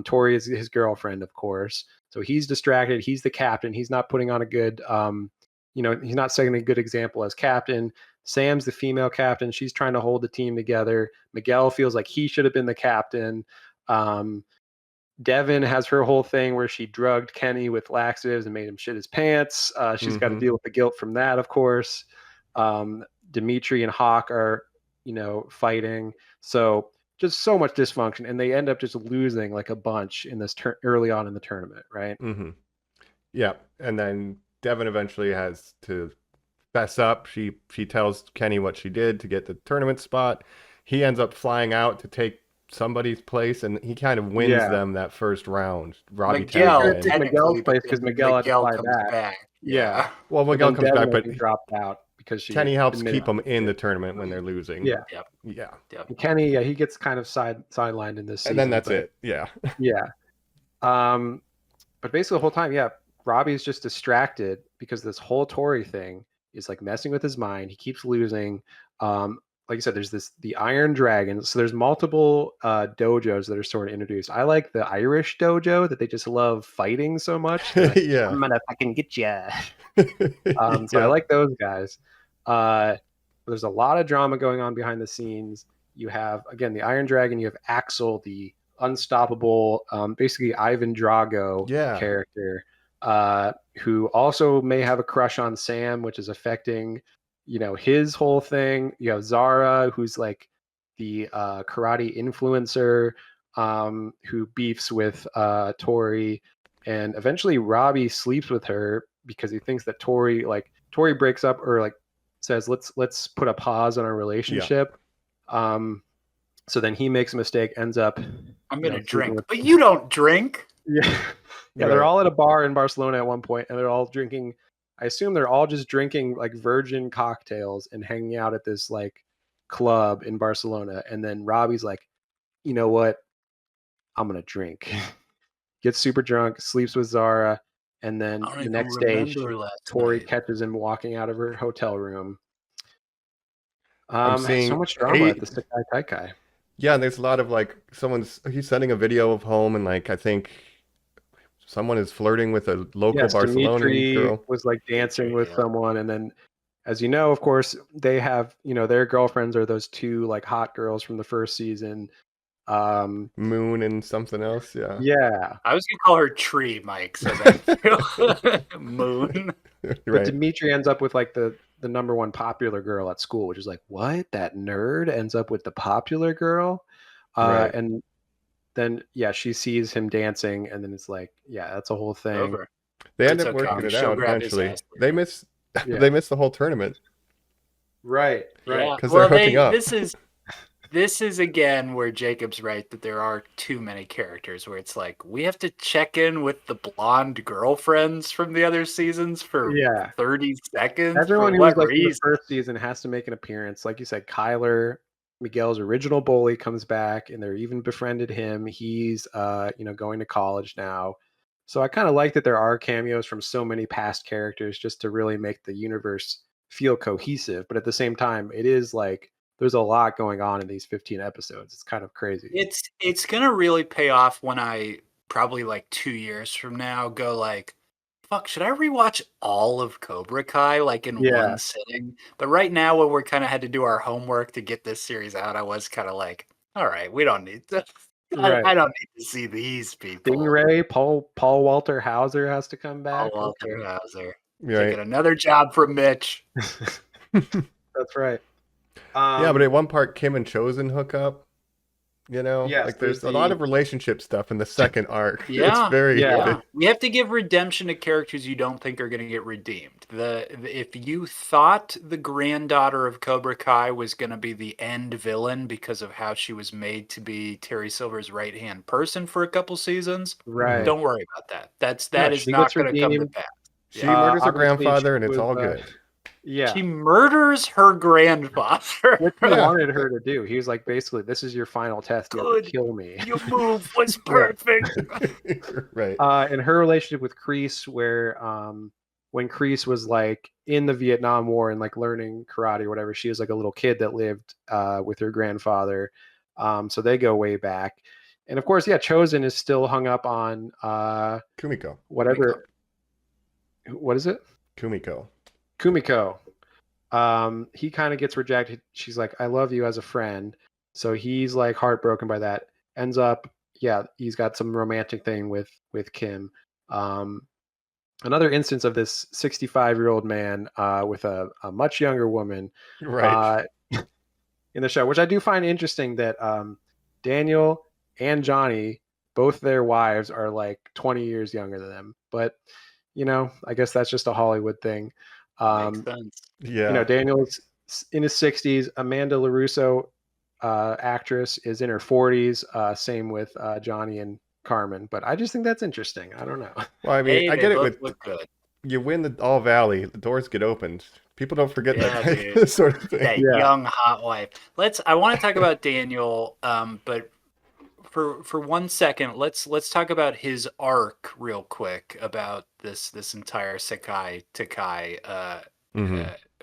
Tori is his girlfriend, of course. So he's distracted. He's the captain. He's not putting on a good, he's not setting a good example as captain. Sam's the female captain. She's trying to hold the team together. Miguel feels like he should have been the captain. Devin has her whole thing where she drugged Kenny with laxatives and made him shit his pants. She's got to deal with the guilt from that, of course. Dimitri and Hawk are, fighting. So just so much dysfunction, and they end up just losing like a bunch in this early on in the tournament, right? Yeah, and then Devin eventually has to fess up. She tells Kenny what she did to get the tournament spot. He ends up flying out to take somebody's place, and he kind of wins them that first round. Robbie Miguel takes Miguel's place because Miguel had to fly comes back. Yeah. Well, Miguel comes back, but he dropped out because Kenny helps keep them in the tournament when they're losing. Yeah. Yeah. And Kenny, he gets kind of sidelined in this season. And then that's it. Yeah. Yeah. But basically the whole time, Robbie's just distracted because this whole Tori thing is like messing with his mind. He keeps losing. Like I said, there's the Iron Dragon. So there's multiple dojos that are sort of introduced. I like the Irish dojo that they just love fighting so much. Like, Yeah. I'm gonna fucking get ya. So I like those guys. There's a lot of drama going on behind the scenes. You have, again, the Iron Dragon. You have Axel, the unstoppable, basically Ivan Drago character, who also may have a crush on Sam, which is affecting his whole thing. You have Zara, who's like the karate influencer, who beefs with Tori, and eventually Robbie sleeps with her because he thinks that Tori breaks up, or like says let's put a pause on our relationship. So then he makes a mistake, ends up I'm gonna drink, but you don't drink. Yeah. They're all at a bar in Barcelona at one point, and they're all drinking. I assume they're all just drinking like virgin cocktails and hanging out at this like club in Barcelona. And then Robbie's like, you know what? I'm going to drink. Gets super drunk, sleeps with Zara. And then the next day, Tori catches him walking out of her hotel room. I'm seeing so much drama at the Sekai Taikai. Yeah, and there's a lot of like he's sending a video of home, and like I think someone is flirting with a local Barcelona girl. Was like dancing with someone, and then, as you know, of course, they have their girlfriends are those two like hot girls from the first season, Moon and something else. Yeah. I was gonna call her Tree, Mike. So that Moon. But Right. Dimitri ends up with like the number one popular girl at school, which is like, what? That nerd ends up with the popular girl, Right. and then she sees him dancing, and then it's like, that's a whole thing. Over. They end It's up okay. working it She'll out grab his eventually. ass They miss they miss the whole tournament. Right. Yeah. 'Cause they're hooking up. This is again where Jacob's right that there are too many characters where it's like we have to check in with the blonde girlfriends from the other seasons for 30 seconds. Everyone for who was what like in the reason? first season has to make an appearance. Like you said, Kyler, Miguel's original bully, comes back, and they're even befriended him. He's going to college now. So I kind of like that there are cameos from so many past characters just to really make the universe feel cohesive. But at the same time, it is like there's a lot going on in these 15 episodes. It's kind of crazy. It's gonna really pay off when I probably like 2 years from now go like fuck, should I rewatch all of Cobra Kai like in Yeah. one sitting? But right now, when we're kind of had to do our homework to get this series out, I was kind of like, all right, we don't need to. Right. I don't need to see these people. Stingray, Paul Walter Hauser has to come back. Paul Walter Hauser Right. taking another job from Mitch. That's right. Yeah, but at one part, Kim and Chosen hook up. You know, Yes, like there's there's a lot the- of relationship stuff in the second arc. Yeah, It's very yeah. We have to give redemption to characters you don't think are going to get redeemed. If you thought the granddaughter of Cobra Kai was going to be the end villain because of how she was made to be Terry Silver's right hand person for a couple seasons, Right. don't worry about that. That No, is she not gets going to come to redeemed. pass. She murders her obviously grandfather, she and it's was, all good. Yeah. She murders her grandfather. What he Yeah. wanted her to do. He was like, basically, this is your final test. You have Good. to kill me. Your move was perfect. Right. And her relationship with Kreese, where when Kreese was like in the Vietnam War and like learning karate or whatever, she was like a little kid that lived with her grandfather. So they go way back. And of course, yeah, Chosen is still hung up on Kumiko. whatever. What is it? Kumiko. He kind of gets rejected. She's like, I love you as a friend. So he's like heartbroken by that. Ends up, yeah, he's got some romantic thing with Kim. Another instance of this 65-year-old man with a much younger woman Right. in the show, which I do find interesting that Daniel and Johnny, both their wives are like 20 years younger than them. But, you know, I guess that's just a Hollywood thing. Makes sense. Yeah. You know, Daniel's in his 60s. Amanda LaRusso, actress, is in her 40s. Same with Johnny and Carmen. But I just think that's interesting. I don't know. Well, I mean, Hey, I they get it both with look good. you win the All Valley, the doors get opened. People don't forget Yeah, that dude. sort of thing. That Yeah. young hot wife. I want to talk about Daniel, but for 1 second, let's talk about his arc real quick about this entire Sekai Takai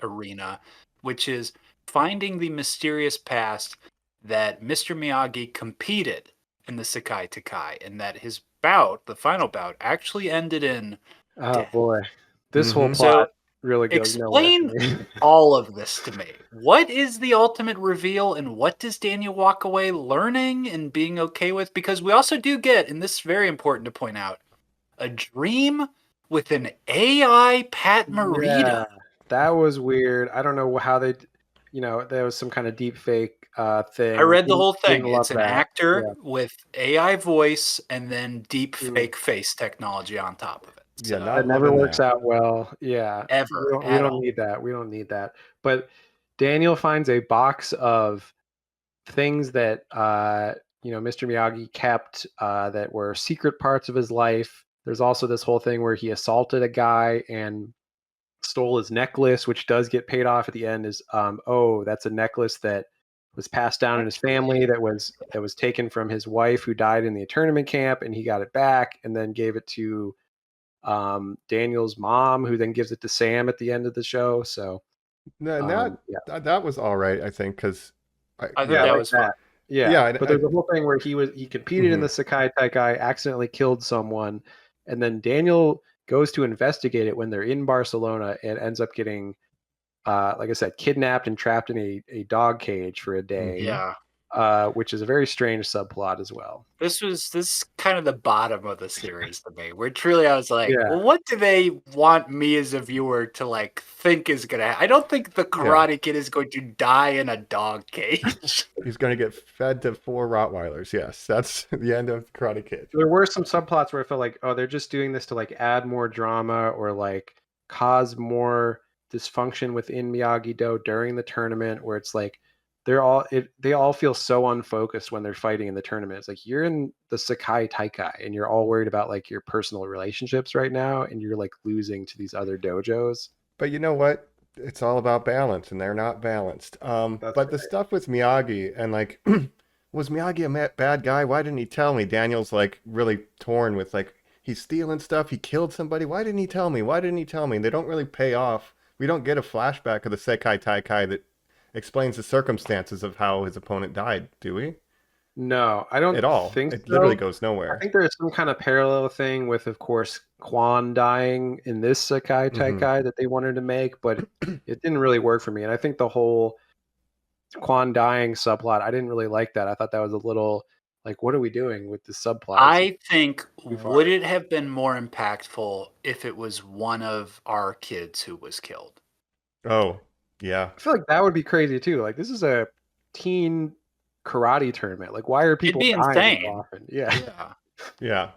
arena, which is finding the mysterious past that Mr. Miyagi competed in the Sekai Takai, and that his bout, the final bout, actually ended in Oh death. boy, this whole Mhm. plot really goes nowhere. Explain for me. all of this to me. What is the ultimate reveal, and what does Daniel walk away learning and being okay with? Because we also do get, and this is very important to point out, a dream with an AI Pat Morita. Yeah, that was weird. I don't know how they, you know, there was some kind of deep fake thing. I read the whole Didn't thing. love It's an that. actor Yeah. with AI voice and then deep Mm. fake face technology on top of it. Yeah, So, not That never loving works that. out well. Yeah, ever. we at don't all. need that. We don't need that. But Daniel finds a box of things that you know, Mr. Miyagi kept that were secret parts of his life. There's also this whole thing where he assaulted a guy and stole his necklace, which does get paid off at the end. Is oh, that's a necklace that was passed down in his family that was taken from his wife who died in the tournament camp, and he got it back and then gave it to Daniel's mom, who then gives it to Sam at the end of the show. So No, yeah, that was all right, I think, because I thought yeah, that like was fun. Yeah, Yeah, but there's a whole thing where he competed in Mhm. the Sakai Taikai, accidentally killed someone, and then Daniel goes to investigate it when they're in Barcelona and ends up getting, like I said, kidnapped and trapped in a dog cage for a day. Yeah. Which is a very strange subplot as well. This is kind of the bottom of the series to me, where truly I was like, Yeah. well, what do they want me as a viewer to like think is gonna I don't think the Karate Kid is going to die in a dog cage. He's going to get fed to 4 Rottweilers. Yes, that's the end of Karate Kid. There were some subplots where I felt like, oh, they're just doing this to like add more drama or like cause more dysfunction within Miyagi-Do during the tournament, where it's like they all feel so unfocused when they're fighting in the tournament. It's like you're in the Sakai Taikai and you're all worried about like your personal relationships right now, and you're like losing to these other dojos. But you know what? It's all about balance, and they're not balanced. But the right. stuff with Miyagi and like, was Miyagi a bad guy? Why didn't he tell me? Daniel's like really torn with like, he's stealing stuff. He killed somebody. Why didn't he tell me? Why didn't he tell me? They don't really pay off. We don't get a flashback of the Sekai Taikai that explains the circumstances of how his opponent died, do we? No, I don't at all. think It so. literally goes I nowhere. think there's some kind of parallel thing with, of course, Quan dying in this Sekai Mhm. Taikai that they wanted to make, but it didn't really work for me. And I think the whole Quan dying subplot, I didn't really like that. I thought that was a little like, what are we doing with this subplot? It's I think, too far. would it have been more impactful if it was one of our kids who was killed? Oh, yeah. I feel like that would be crazy too. Like, this is a teen karate tournament. Like, why are people It'd be dying so insane. often? Yeah. Yeah.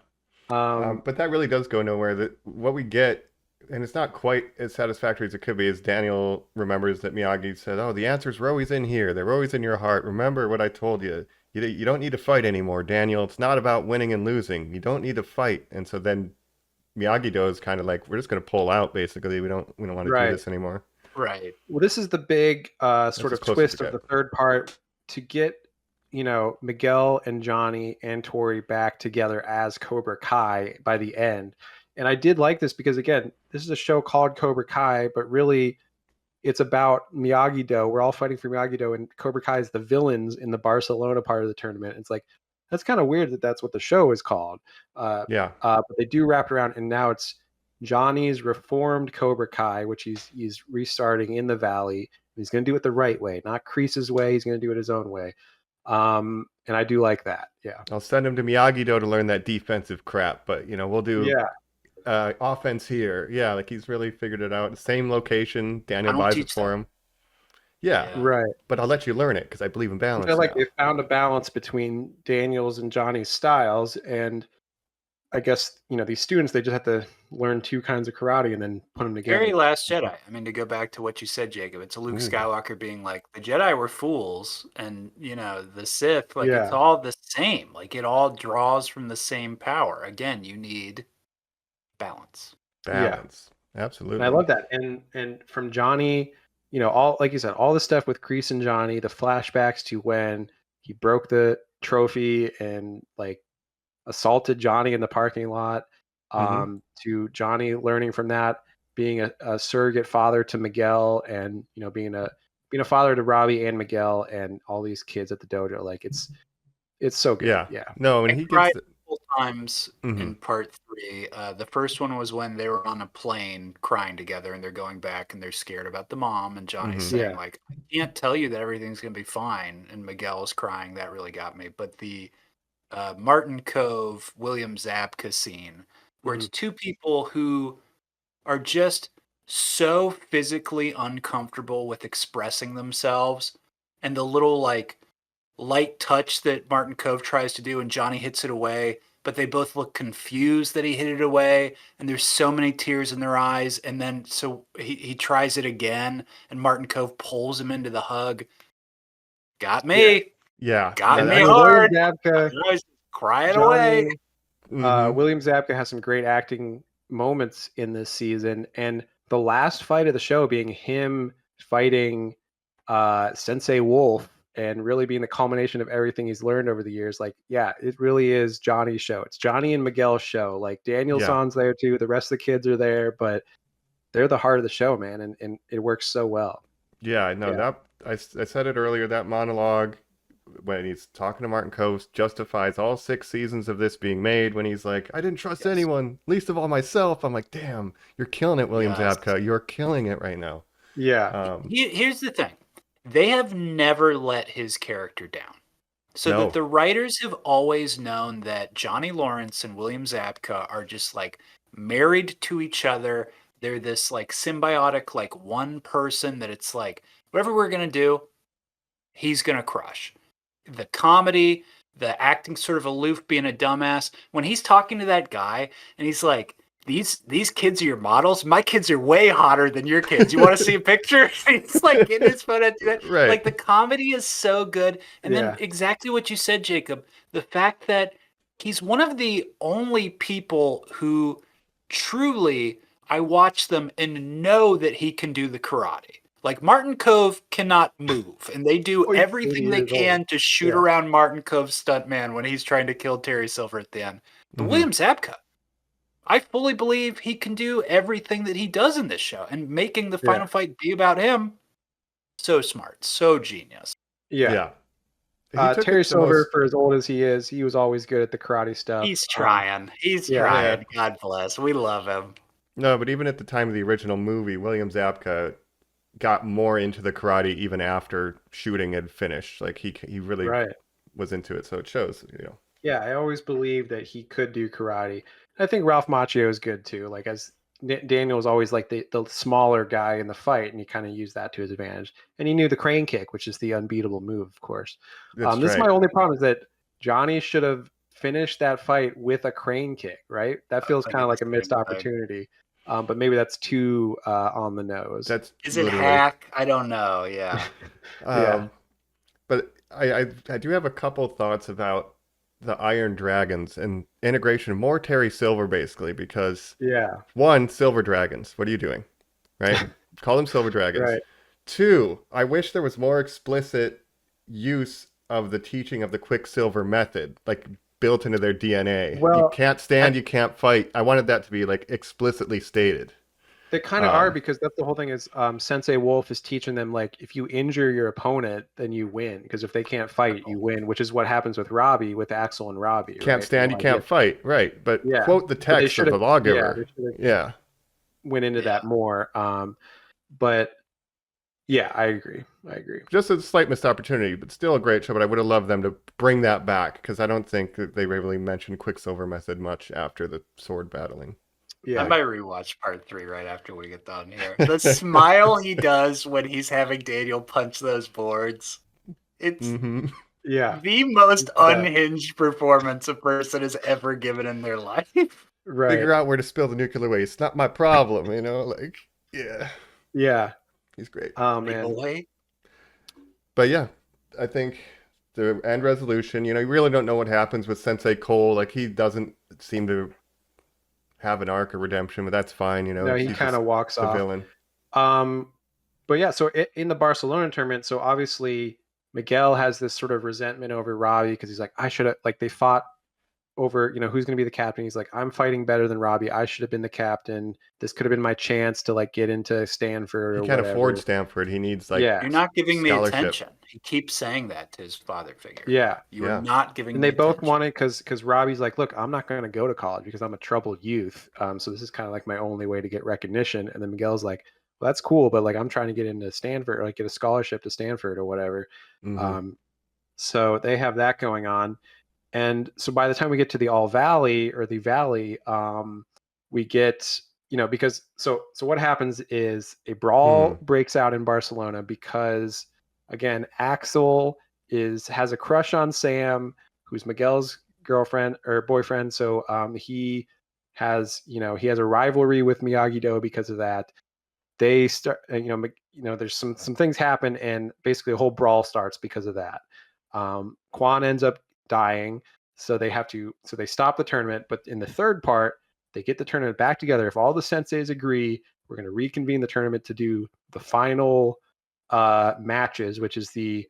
Yeah. Um, But that really does go nowhere. That what we get, and it's not quite as satisfactory as it could be, is Daniel remembers that Miyagi said, "Oh, the answers were always in here. They're always in your heart. Remember what I told you. You don't need to fight anymore, Daniel. It's not about winning and losing. You don't need to fight." And so then Miyagi-Do is kind of like, "We're just going to pull out. Basically, we don't want to do Right. this anymore." Right. Well, this is the big sort as of close as twist we of the get. third part to get, Miguel and Johnny and Tori back together as Cobra Kai by the end. And I did like this because, again, this is a show called Cobra Kai, but really it's about Miyagi-Do. We're all fighting for Miyagi-Do, and Cobra Kai is the villains in the Barcelona part of the tournament. It's like, that's kind of weird that that's what the show is called. Yeah. But they do wrap around, and now it's Johnny's reformed Cobra Kai, which he's restarting in the Valley. He's going to do it the right way, not Kreese's way. He's going to do it his own way. And I do like that. Yeah. I'll send him to Miyagi-Do to learn that defensive crap, but we'll do Yeah. offense here. Yeah, like he's really figured it out. Same location. Daniel I don't buys it teach for that. him. Yeah, Yeah. Right. but I'll let you learn it because I believe in I balance feel like now. they found a balance between Daniel's and Johnny's styles, and I guess these students, they just have to learn two kinds of karate and then put them together. Very Last Jedi. I mean, to go back to what you said, Jacob, it's Luke Ooh. Skywalker being like, the Jedi were fools, and the Sith, like Yeah. it's all the same. Like it all draws from the same power. Again, you need balance. Balance. Absolutely. And I love that. And from Johnny, all, like you said, all the stuff with Kreese and Johnny, the flashbacks to when he broke the trophy and like assaulted Johnny in the parking lot, to Johnny learning from that, being a surrogate father to Miguel, and being a father to Robbie and Miguel and all these kids at the dojo. Like it's so good. Yeah. Yeah. No, and I he cried gives. multiple times in part 3. The first one was when they were on a plane crying together, and they're going back, and they're scared about the mom, and Johnny's saying Yeah. like, "I can't tell you that everything's gonna be fine," and Miguel's crying. That really got me. But the Martin Cove William Zabka scene, where it's two people who are just so physically uncomfortable with expressing themselves, and the little like light touch that Martin Cove tries to do and Johnny hits it away, but they both look confused that he hit it away, and there's so many tears in their eyes, and then so he tries it again, and Martin Cove pulls him into the hug. Got me. Yeah. Got and me I- hard. William Zabka, I was crying away. Mhm. William Zabka has some great acting moments in this season, and the last fight of the show being him fighting Sensei Wolf, and really being the culmination of everything he's learned over the years. Like, yeah, it really is Johnny's show. It's Johnny and Miguel's show. Like Daniel San's there too. The rest of the kids are there, but they're the heart of the show, man, and it works so well. Yeah, no, that I said it earlier. That monologue when he's talking to Martin Coast justifies all 6 seasons of this being made. When he's like, "I didn't trust anyone, least of all myself." I'm like, "Damn, you're killing it, William Zabka. You're killing it right now." Yeah. Here's the thing. They have never let his character down. So that the writers have always known that Johnny Lawrence and William Zabka are just like married to each other. They're this like symbiotic, like one person that it's like, whatever we're going to do, he's going to crush. The comedy, the acting sort of aloof, being a dumbass. When he's talking to that guy and he's like, these kids are your models. My kids are way hotter than your kids. You want to see a picture? He's like getting his phone. Right. Like the comedy is so good. And then exactly what you said, Jacob, the fact that he's one of the only people who truly, I watch them and know that he can do the karate. Like Martin Cove cannot move, and they do everything they can to shoot around Martin Cove's stuntman when he's trying to kill Terry Silver at the end. But William Zabka, I fully believe he can do everything that he does in this show, and making the final fight be about him. So smart, so genius. Yeah. took Terry it the Silver, most. for as old as he is, he was always good at the karate stuff. He's trying. He's yeah. trying. God bless. We love him. No, but even at the time of the original movie, William Zabka got more into the karate even after shooting had finished. Like he really Right. was into it, so it shows. Yeah, I always believed that he could do karate. I think Ralph Macchio is good too. Like as Daniel was always like the smaller guy in the fight, and he kind of used that to his advantage. And he knew the crane kick, which is the unbeatable move, of course. That's This is right. my only problem is that Johnny should have finished that fight with a crane kick, right? That feels kind of like a missed opportunity. But maybe that's too on the nose. That's Is it literally. hack? I don't know. Yeah. Yeah. But I do have a couple thoughts about the Iron Dragons and integration, more Terry Silver basically, because Yeah. one, Silver Dragons, what are you doing? Right? Call them Silver Dragons. Right. Two, I wish there was more explicit use of the teaching of the Quicksilver method, like built into their DNA. Well, you can't stand, you can't fight. I wanted that to be like explicitly stated. They kind of are, because that's the whole thing is Sensei Wolf is teaching them, like, if you injure your opponent, then you win. Because if they can't fight, you win, which is what happens with Robbie, with Axel and Robbie. Can't right? stand, you can't fight. Right. But Yeah. quote the But they text of should've- the lawgiver. they should've Yeah. went into that more. But yeah, I agree. Just a slight missed opportunity, but still a great show. But I would have loved them to bring that back, because I don't think that they really mentioned Quicksilver method much after the sword battling. Yeah. I might rewatch part 3 right after we get done here. The smile he does when he's having Daniel punch those boards. It's Yeah. the most Yeah. unhinged performance a person has ever given in their life. Right. Figure out where to spill the nuclear waste. Not my problem, like, yeah. Yeah. He's great. Oh man. Boy. But yeah, I think the end resolution, you really don't know what happens with Sensei Cole. Like, he doesn't seem to have an arc or redemption, but that's fine, No, he he's kind of just walks the off. villain. But yeah, so in the Barcelona tournament, so obviously Miguel has this sort of resentment over Robbie because he's like, I should have, like, they fought over, who's going to be the captain. He's like, I'm fighting better than Robbie. I should have been the captain. This could have been my chance to, like, get into Stanford or He can't whatever. afford Stanford. He needs, like, Yeah. You're not giving me scholarship. attention. He keeps saying that to his father figure. Yeah. You are not giving And me they both attention. wanted, because Robbie's like, look, I'm not going to go to college because I'm a troubled youth. So this is kind of like my only way to get recognition. And then Miguel's like, well, that's cool, but, like, I'm trying to get into Stanford, or, like, get a scholarship to Stanford or whatever. So they have that going on. And so by the time we get to the All Valley, or the Valley, we get, because so what happens is a brawl breaks out in Barcelona because, again, Axel has a crush on Sam, who's Miguel's girlfriend or boyfriend. So he has a rivalry with Miyagi-Do because of that. They start, there's some things happen, and basically a whole brawl starts because of that. Quan ends up dying, so they stop the tournament. But in the third part, they get the tournament back together. If all the senseis agree, we're going to reconvene the tournament to do the final matches, which is the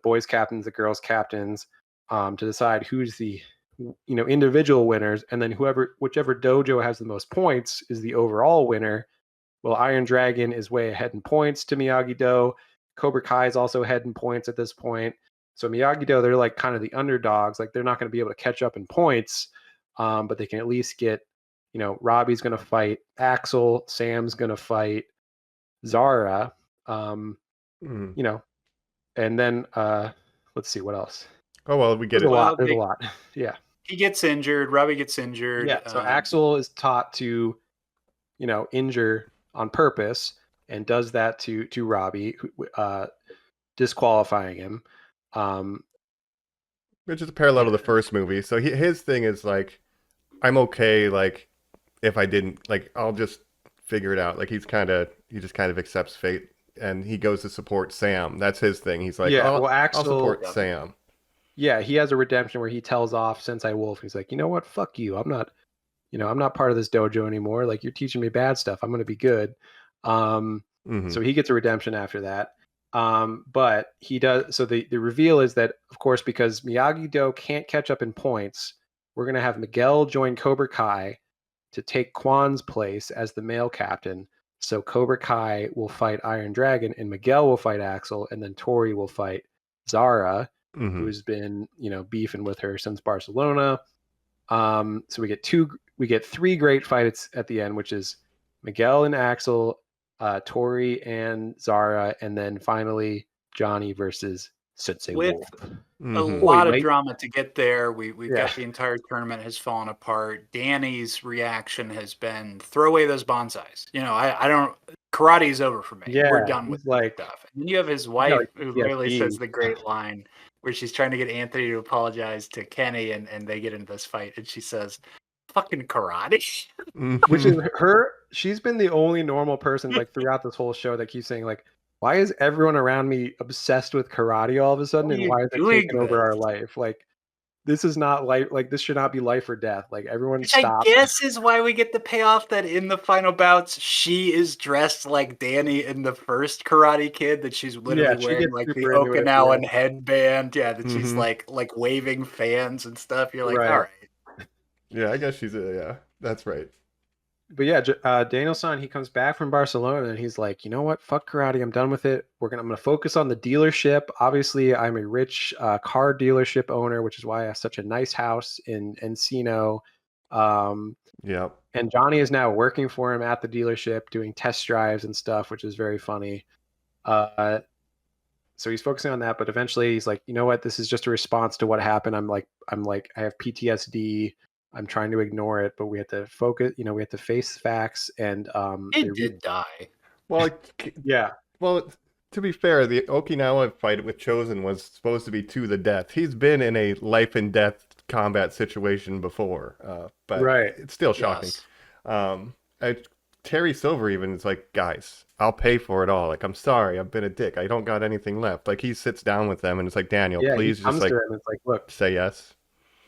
boys captains, the girls captains, to decide who's the individual winners, and then whichever dojo has the most points is the overall winner. Well, Iron Dragon is way ahead in points to Miyagi-Do. Cobra Kai is also ahead in points at this point. So Miyagi-Do, they're like kind of the underdogs. Like, they're not going to be able to catch up in points, but they can at least get, Robbie's going to fight Axel, Sam's going to fight Zara, and then let's see what else. Oh, well, we get There's it. There's a lot. Yeah. He gets injured. Robbie gets injured. Yeah. So Axel is taught to, injure on purpose, and does that to Robbie, disqualifying him. Which is a parallel to the first movie. So his thing is, like, I'm okay, like, if I didn't, like, I'll just figure it out. Like, he just kind of accepts fate, and he goes to support Sam. That's his thing. He's like, Axel, I'll support Sam. Yeah, he has a redemption where he tells off Sensei Wolf. He's like, you know what? Fuck you. I'm not part of this dojo anymore. Like, you're teaching me bad stuff. I'm going to be good. So he gets a redemption after that. But he does. So the reveal is that, of course, because Miyagi-Do can't catch up in points, we're going to have Miguel join Cobra Kai to take Quan's place as the male captain. So Cobra Kai will fight Iron Dragon, and Miguel will fight Axel, and then Tori will fight Zara. who's been, beefing with her since Barcelona. So we get three great fights at the end, which is Miguel and Axel, Tori and Zara, and then finally Johnny versus Sensei With Wolf. a lot of drama to get there. We've got the entire tournament has fallen apart. Danny's reaction has been throw away those bonsais. I don't. Karate's over for me. Yeah, We're done with like stuff. And then you have his wife who literally PTSD. says the great line where she's trying to get Anthony to apologize to Kenny, and they get into this fight, and she says, "Fucking karate," which is her. She's been the only normal person like throughout this whole show that keeps saying like, why is everyone around me obsessed with karate all of a sudden, and why is it taking over our life? Like, this is not life. Like, this should not be life or death. Like, everyone stop. I guess is why we get the payoff that in the final bouts she is dressed like Danny in the first Karate Kid. That she's literally wearing like the Okinawan headband. Yeah, that she's like waving fans and stuff. You're like, all right. Yeah, I guess she's that's right. But yeah, Daniel-san, he comes back from Barcelona and he's like, you know what? Fuck karate. I'm done with it. I'm gonna focus on the dealership. Obviously, I'm a rich car dealership owner, which is why I have such a nice house in Encino. Yep. And Johnny is now working for him at the dealership, doing test drives and stuff, which is very funny. So he's focusing on that, but eventually he's like, you know what? This is just a response to what happened. I'm like, I have PTSD. I'm trying to ignore it, but we have to focus. We have to face facts. And it did die. Well, yeah. Well, to be fair, the Okinawa fight with Chosen was supposed to be to the death. He's been in a life and death combat situation before, but it's still shocking. Yes. Terry Silver even is like, guys, I'll pay for it all. Like, I'm sorry, I've been a dick. I don't got anything left. Like, he sits down with them and it's like, Daniel, please just like, it's like, look, say yes.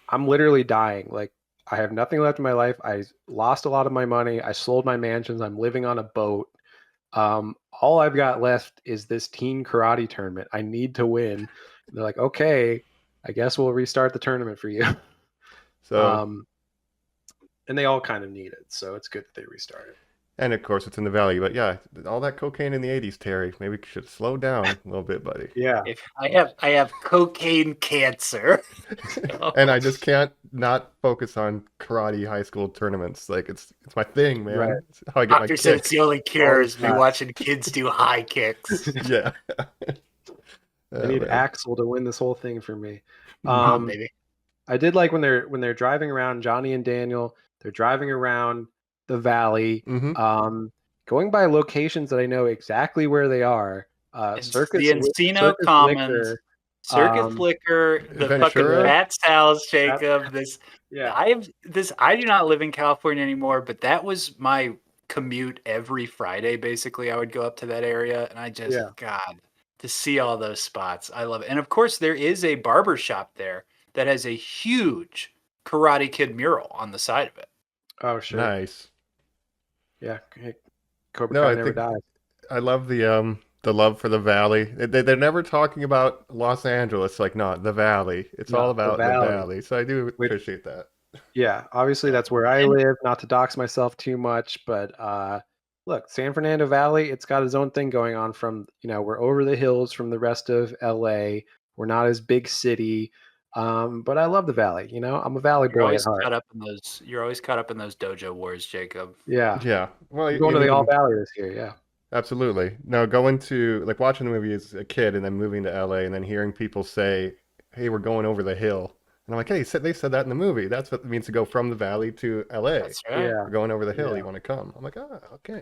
I'm literally dying. Like, I have nothing left in my life. I lost a lot of my money. I sold my mansions. I'm living on a boat. All I've got left is this teen karate tournament. I need to win. And they're like, okay, I guess we'll restart the tournament for you. So, and they all kind of need it. So it's good that they restarted. And of course, it's in the Valley. But yeah, all that cocaine in the 80s, Terry. Maybe you should slow down a little bit, buddy. Yeah. If I have cocaine cancer. And I just can't not focus on karate high school tournaments. Like, it's my thing, man. Right. It's how I get Doctor said it's the only cure is me watching kids do high kicks. Yeah. I need Axel to win this whole thing for me. Maybe. I did like when they're driving around, Johnny and Daniel, they're driving around the valley, going by locations that I know exactly where they are. Circus, the Encino Commons, Circuit Flicker, the fucking Rat's House, Jacob. I do not live in California anymore, but that was my commute every Friday. Basically, I would go up to that area, and I just God, to see all those spots, I love it. And of course, there is a barber shop there that has a huge Karate Kid mural on the side of it. Oh, sure. Nice. Yeah, Cobra Kai never dies. I love the love for the Valley. They're never talking about Los Angeles. Like, no, the Valley. It's all about the Valley. So I do appreciate that. Yeah, obviously that's where I live. Not to dox myself too much, but look, San Fernando Valley, it's got its own thing going on. From we're over the hills from the rest of LA. We're not as big city. But I love the Valley. I'm a Valley boy at heart. You're always caught up in those dojo wars, Jacob. Yeah. Yeah. Well, you're going to the All Valley this year. Yeah. Absolutely. No, going to watching the movie as a kid and then moving to LA and then hearing people say, "Hey, we're going over the hill," and I'm like, "Hey, they said that in the movie. That's what it means to go from the Valley to LA. That's right. Yeah. We're going over the hill. You want to come?" I'm like, okay.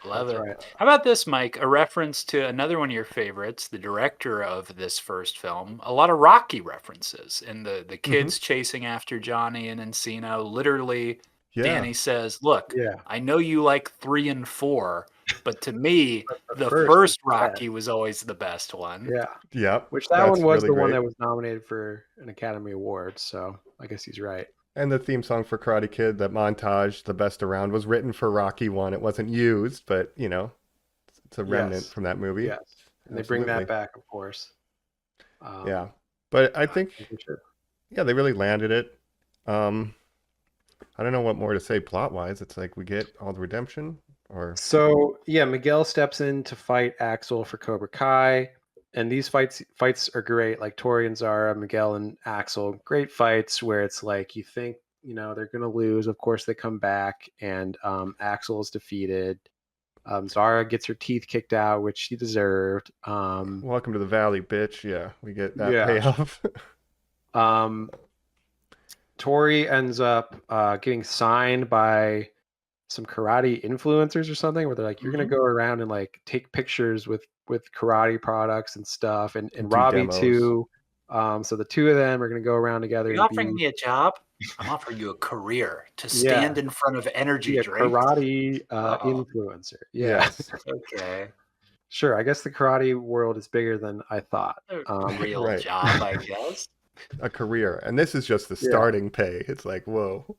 Love it. Right. How about this, Mike? A reference to another one of your favorites, the director of this first film. A lot of Rocky references, and the kids chasing after Johnny and Encino. Literally, Danny says, "Look, I know you like 3 and 4, but to me, the first Rocky was always the best one." Yeah. Yep. Which that one was really the one that was nominated for an Academy Award. So I guess he's right. And the theme song for Karate Kid, that montage, The Best Around, was written for Rocky 1. It wasn't used, but, it's a remnant from that movie. Yes. And they bring that back, of course. Yeah. But I think, they really landed it. I don't know what more to say plot-wise. It's like we get all the redemption. So, Miguel steps in to fight Axel for Cobra Kai. and these fights are great. Like Tori and Zara, Miguel and Axel, great fights where it's like you think they're gonna lose. Of course, they come back, and Axel is defeated. Zara gets her teeth kicked out, which she deserved. Welcome to the Valley, bitch. Yeah, we get that Yeah. payoff. Tori ends up getting signed by some karate influencers or something, where they're like, you're gonna go around and like take pictures with karate products and stuff, and Do Robbie demos. too. So the two of them are gonna go around together. Are you offering me a job? I'm offering you a career to stand in front of energy be a drinks. karate influencer. Yes. Okay. Sure. I guess the karate world is bigger than I thought. A real Right. job, I guess. A career, and this is just the starting pay. It's like, whoa.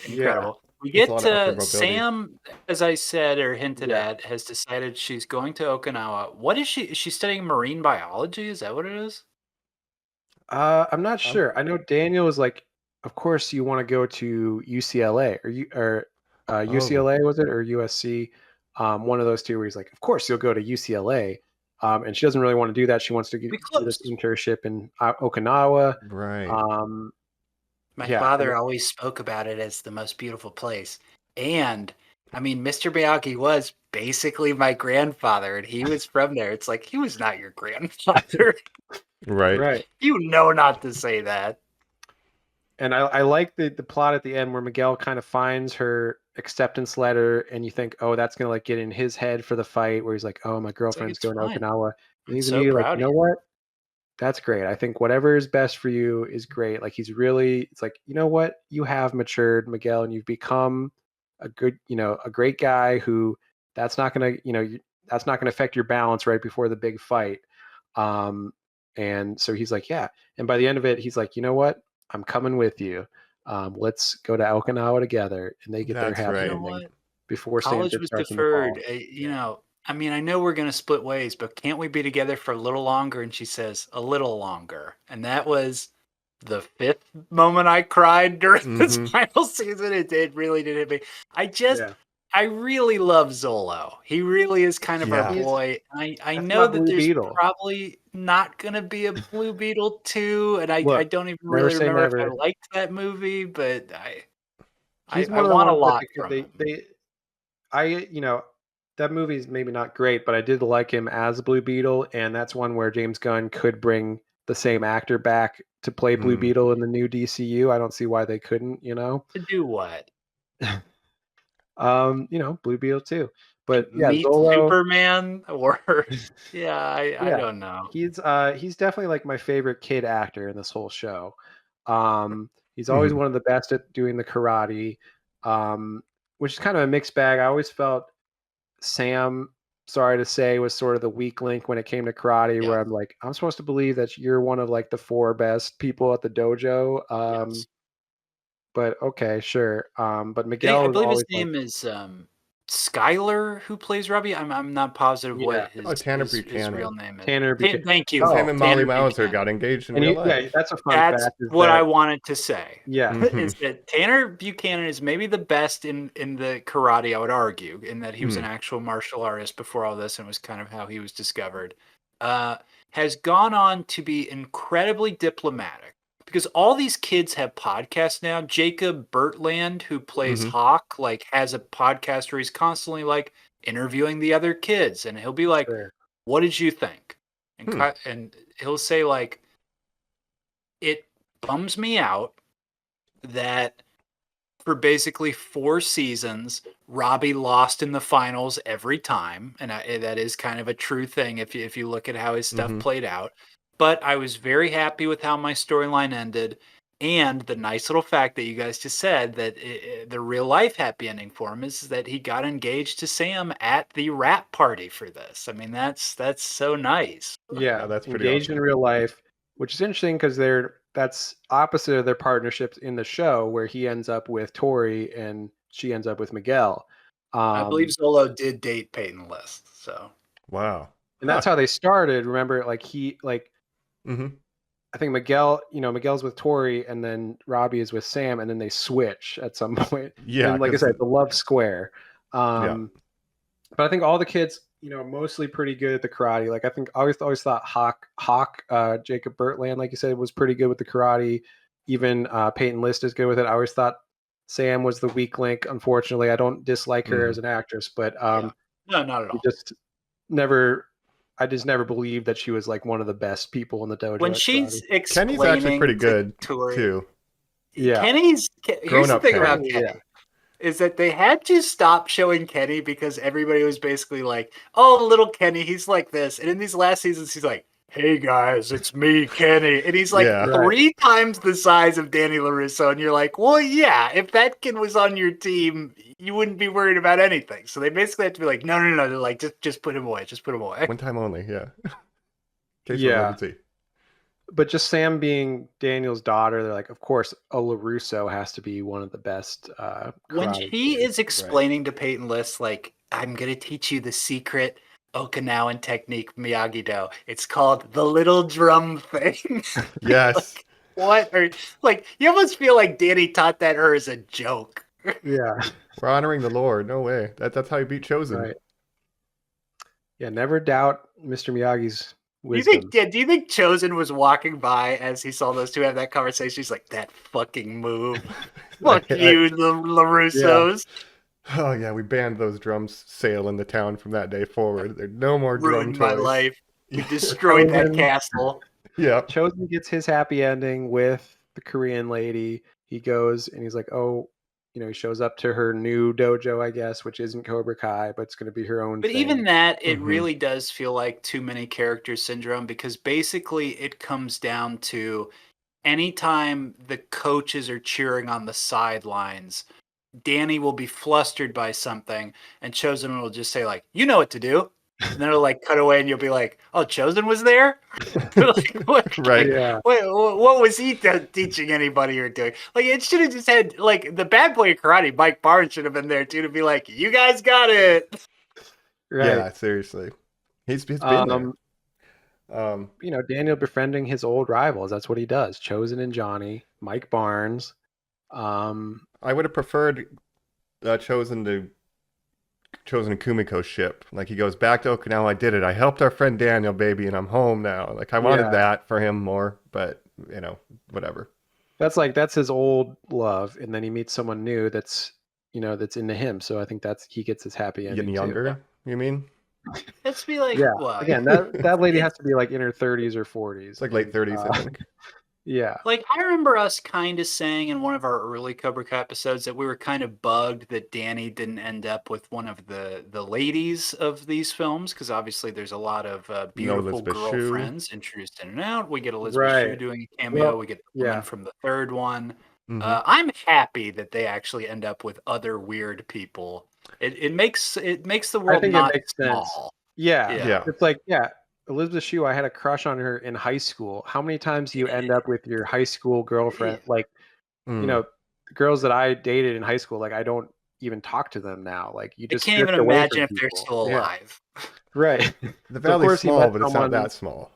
Incredible. We It's a get lot of upward to mobility. Sam, as I said or hinted at, has decided she's going to Okinawa. What is she? Is she studying marine biology? Is that what it is? I'm not sure. I know Daniel was like, of course you want to go to UCLA or UCLA was it, or USC? One of those two where he's like, of course you'll go to UCLA. And she doesn't really want to do that. She wants to do this internship in Okinawa. Right. My father always spoke about it as the most beautiful place. And I mean, Mr. Miyagi was basically my grandfather, and he was from there. It's like, he was not your grandfather. Right. You know not to say that. And I like the plot at the end where Miguel kind of finds her acceptance letter, and you think, oh, that's gonna like get in his head for the fight, where he's like, oh, my girlfriend's going to Okinawa, and he's immediately like, you know what? That's great. I think whatever is best for you is great. Like it's like, you know what? You have matured, Miguel, and you've become a good, a great guy who that's not going to, that's not going to affect your balance right before the big fight. And so he's like, yeah. And by the end of it, he's like, you know what? I'm coming with you. Let's go to Okinawa together. And they get their happy ending before college was starts deferred. I mean, I know we're going to split ways, but can't we be together for a little longer? And she says, a little longer. And that was the fifth moment I cried during this final season. It really did hit me. I really love Zolo. He really is kind of our boy. I know that there's probably not going to be a Blue Beetle 2, and I don't even really remember if I liked that movie, but I want a lot from him. That movie is maybe not great, but I did like him as Blue Beetle, and that's one where James Gunn could bring the same actor back to play Blue Beetle in the new DCU. I don't see why they couldn't, To do what? Blue Beetle too. But Meet Zolo, Superman, or I don't know. He's definitely like my favorite kid actor in this whole show. He's always one of the best at doing the karate. Which is kind of a mixed bag. I always felt Sam, sorry to say, was sort of the weak link when it came to karate, where I'm like, I'm supposed to believe that you're one of like the 4 best people at the dojo. But okay, sure. But Miguel, I believe his name is Skyler, who plays Robbie. I'm not positive what his real name is. Tanner Buchanan. Thank you. Him and Molly Mauser got engaged in real life. Yeah, that's a fun fact. That's what I wanted to say. Yeah. Is that Tanner Buchanan is maybe the best in the karate, I would argue, in that he was an actual martial artist before all this and was kind of how he was discovered. Has gone on to be incredibly diplomatic. Because all these kids have podcasts now. Jacob Bertland, who plays Hawk, like has a podcast where he's constantly like interviewing the other kids, and he'll be like, "What did you think?" And he'll say like, "It bums me out that for basically 4 seasons, Robbie lost in the finals every time, and that is kind of a true thing if you look at how his stuff played out." But I was very happy with how my storyline ended, and the nice little fact that you guys just said that the real life happy ending for him is that he got engaged to Sam at the rap party for this. I mean, that's so nice. Yeah, that's pretty engaged awesome. in real life, which is interesting because that's opposite of their partnerships in the show, where he ends up with Tori and she ends up with Miguel. I believe Zolo did date Peyton List. So wow, and that's how they started. Remember, I think Miguel's with Tori, and then Robbie is with Sam, and then they switch at some point. Yeah, and like I said, the love square. But I think all the kids, mostly pretty good at the karate. Like I think I always thought Hawk, Jacob Bertland, like you said, was pretty good with the karate. Even Peyton List is good with it. I always thought Sam was the weak link. Unfortunately, I don't dislike her as an actress, but No, not at all. I just never believed that she was like one of the best people in the dojo. When at she's karate. explaining Kenny's actually pretty good Tori, too. Yeah. Here's the Grown-up thing Kenny. about Kenny. Yeah. Is that they had to stop showing Kenny because everybody was basically like, oh, little Kenny, he's like this. And in these last seasons, he's like, hey guys, it's me, Kenny. And he's like Yeah. Right. 3 times the size of Danny LaRusso. And you're like, well, yeah, if that kid was on your team, you wouldn't be worried about anything. So they basically have to be like, no. They're like, just put him away. Just put him away. One time only, yeah. Case of Yeah. emergency. But just Sam being Daniel's daughter, they're like, of course, a LaRusso has to be one of the best. When karate he kids. is explaining to Peyton List, like, I'm going to teach you the secret Okinawan technique, Miyagi-Do. It's called the little drum thing. Yes. What? Or like, you almost feel like Danny taught that her as a joke. Yeah. We're honoring the Lord. No way. That's how you beat Chosen. Right. Yeah, never doubt Mr. Miyagi's Do you wisdom. think Chosen was walking by as he saw those two have that conversation? He's like, that fucking move. Fuck you, the LaRussos. Oh yeah, we banned those drums sail in the town from that day forward. There's no more Ruined drum my toys. life. We destroyed that Chosen. castle. Yeah. Chosen gets his happy ending with the Korean lady. He goes and he's like, oh, he shows up to her new dojo, I guess, which isn't Cobra Kai, but it's going to be her own But thing. even that, it Mhm. really does feel like too many characters syndrome because basically it comes down to anytime the coaches are cheering on the sidelines, Danny will be flustered by something and Chosen will just say like, you know what to do. And then it'll like cut away and you'll be like, oh, Chosen was there? Like, what, Right. Yeah. what was he teaching anybody or doing? Like, it should have just had, like, the bad boy of karate, Mike Barnes, should have been there too to be like, you guys got it. Right. Yeah, seriously. He's been there. Daniel befriending his old rivals. That's what he does. Chosen and Johnny, Mike Barnes. I would have preferred Chosen and Kumiko's ship. Like he goes back to Okinawa. I did it. I helped our friend Daniel, baby, and I'm home now. Like I wanted Yeah. that for him more, but whatever. That's his old love, and then he meets someone new that's into him. So I think he gets his happy ending. Getting too. younger, you mean? Let's be like, Yeah. what? Again, that lady has to be like in her 30s or 40s. It's like late 30s, I think. Yeah. Like, I remember us kind of saying in one of our early Cobra Kai episodes that we were kind of bugged that Danny didn't end up with one of the ladies of these films, because obviously there's a lot of beautiful Elizabeth Shue. girlfriends introduced in and out. We get Elizabeth Shue Right. doing a cameo. Well, We get the woman yeah. from the third one. Mhm. I'm happy that they actually end up with other weird people. It makes the world think it not makes sense. small. Yeah. Yeah. It's like, Elizabeth Shue, I had a crush on her in high school. How many times do you end up with your high school girlfriend? Like, Mm. the girls that I dated in high school, like I don't even talk to them now. Like you I just can't even drift away imagine if from they're people. still Yeah. alive. Right. The of valley's course he small, met but it's someone- not that small.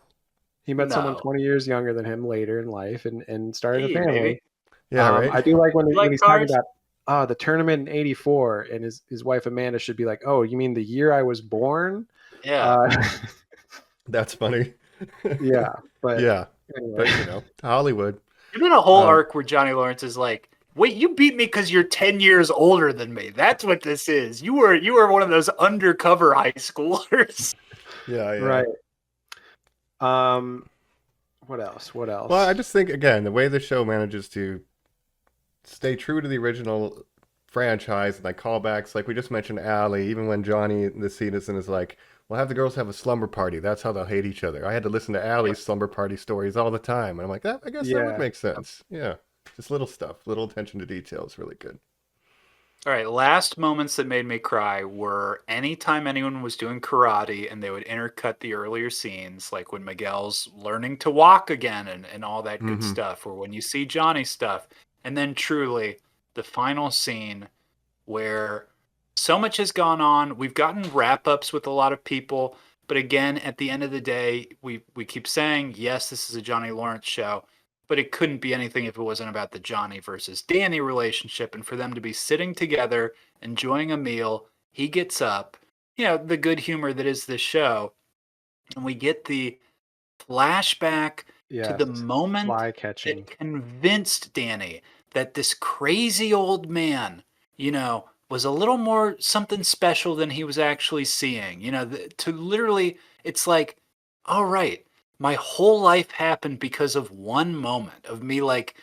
He met someone No. 20 years younger than him later in life and started Hey, a family. baby. Yeah, right. I do like when like he's talking cars? about the tournament in '84, and his wife Amanda should be like, "Oh, you mean the year I was born?" Yeah. That's funny. Yeah, but Yeah, anyway. but Hollywood. There's been a whole Um, arc where Johnny Lawrence is like, "Wait, you beat me because you're 10 years older than me. That's what this is. You were one of those undercover high schoolers." Yeah, yeah. Right. What else? Well, I just think again the way the show manages to stay true to the original franchise and like callbacks, like we just mentioned, Allie. Even when Johnny in the scene is like, "We'll have the girls have a slumber party. That's how they'll hate each other." I had to listen to Allie's slumber party stories all the time, and I'm like, I guess that Yeah. would make sense. Yeah, just little stuff, little attention to detail is really good. All right, last moments that made me cry were anytime anyone was doing karate and they would intercut the earlier scenes, like when Miguel's learning to walk again and all that good Mhm. stuff, or when you see Johnny's stuff. And then truly, the final scene where so much has gone on. We've gotten wrap-ups with a lot of people, but again, at the end of the day, we keep saying, yes, this is a Johnny Lawrence show, but it couldn't be anything if it wasn't about the Johnny versus Danny relationship. And for them to be sitting together, enjoying a meal, he gets up, the good humor that is this show. And we get the flashback to the moment fly catching. that convinced Danny that this crazy old man, was a little more something special than he was actually seeing. To literally, it's like, all right, my whole life happened because of one moment of me like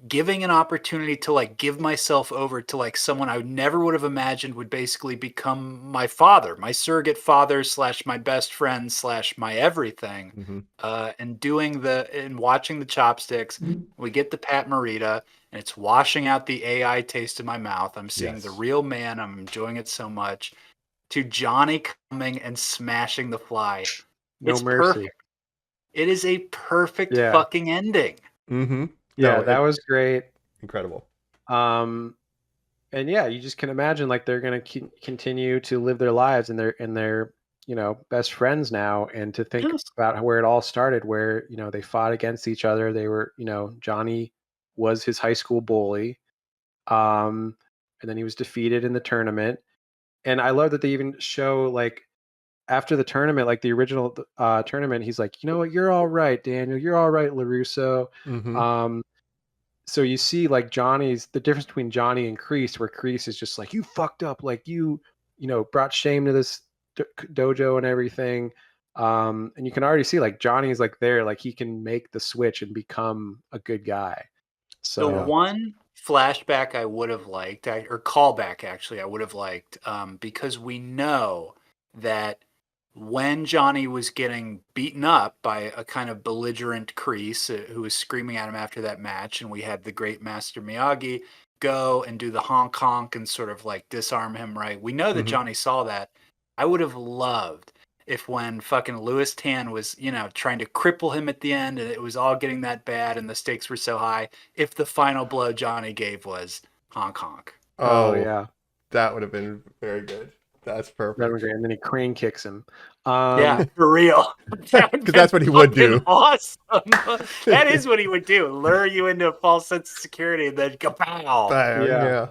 giving an opportunity to like give myself over to like someone I never would have imagined would basically become my father, my surrogate father / my best friend / my everything. Mm-hmm. And watching the chopsticks, we get the Pat Morita, and it's washing out the AI taste in my mouth. I'm seeing the Yes. real man. I'm enjoying it so much. To Johnny coming and smashing the fly. No It's mercy. perfect. It is a perfect Yeah. fucking ending. Mm-hmm. Yeah, No, that was great. incredible. And yeah, you just can imagine like they're going to continue to live their lives, and they're best friends now. And to think Yes. about where it all started, where they fought against each other. They were Johnny was his high school bully, and then he was defeated in the tournament. And I love that they even show like after the tournament, like the original tournament, he's like, you know what, you're all right, Daniel, you're all right, LaRusso. Mm-hmm. So you see like the difference between Johnny and Kreese, where Kreese is just like, you fucked up, like you brought shame to this dojo and everything. And you can already see like Johnny's like there, like he can make the switch and become a good guy. The So one flashback I would have liked, or callback actually, I would have liked, because we know that when Johnny was getting beaten up by a kind of belligerent Kreese who was screaming at him after that match, and we had the great Master Miyagi go and do the honk honk and sort of like disarm him, right? We know that Mm-hmm. Johnny saw that. I would have loved if when fucking Louis Tan was, trying to cripple him at the end and it was all getting that bad and the stakes were so high, if the final blow Johnny gave was honk honk. oh Oh, yeah, that would have been very good. That's that was perfect. great. And then he crane kicks him. Yeah, for real. That would Because that's be what he would fucking do. Awesome. That is what he would do. Lure you into a false sense of security and then kapow. Bang, Yeah. yeah.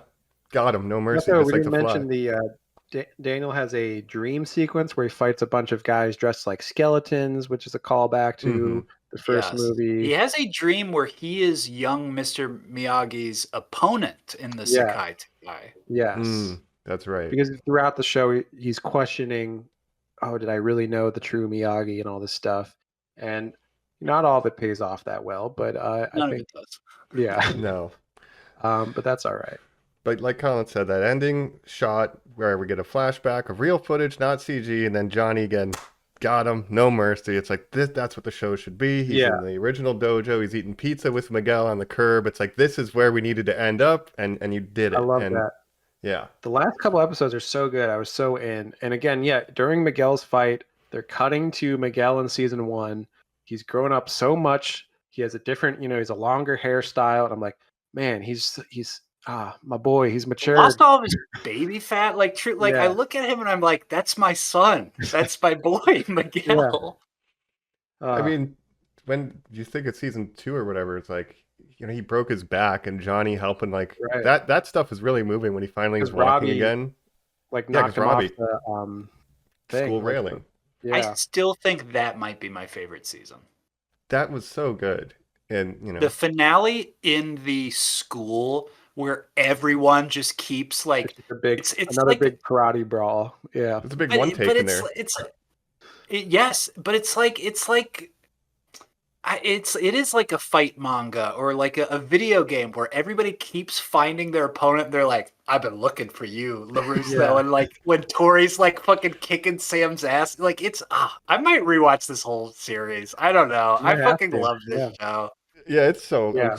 Got him. No mercy, Also, just we like didn't the fly. mention the Daniel has a dream sequence where he fights a bunch of guys dressed like skeletons, which is a callback to the first Yes. movie. He has a dream where he is young Mr. Miyagi's opponent in the Yeah. Sekai Tekai. Yes, That's right. because throughout the show he's questioning, oh, did I really know the true Miyagi and all this stuff? And not all of it pays off that well, but I None of think, it does. yeah. No. But that's all right. But like Colin said, that ending shot where we get a flashback of real footage, not CG, and then Johnny again got him, no mercy. It's like that's what the show should be. He's Yeah. in the original dojo. He's eating pizza with Miguel on the curb. It's like this is where we needed to end up, and you did it. I love and, that. Yeah. The last couple episodes are so good. I was so in. And again, yeah, during Miguel's fight, they're cutting to Miguel in season 1. He's grown up so much. He has a different, he's a longer hairstyle. And I'm like, man, he's my boy. He's matured. Lost all of his baby fat. Like true. Like I Yeah. look at him and I'm like, that's my son. That's my boy, Miguel. I mean, when you think it's season 2 or whatever, it's like, he broke his back and Johnny helping, like Right. that stuff is really moving when he finally is 'Cause walking Robbie, again. like Yeah, knocked 'cause him Robbie, off the thing. school like, railing. Yeah. I still think that might be my favorite season. That was so good. And, The finale in the school where everyone just keeps like it's it's another like big karate brawl. Yeah. it's a big one take in there. Yes, but it is like a fight manga or like a video game where everybody keeps finding their opponent. They're like, I've been looking for you, LaRusso. Yeah. And like when Tori's like fucking kicking Sam's ass, like I might rewatch this whole series. I don't know. You might I have fucking to. love this Yeah. show. Yeah, it's so. Yeah.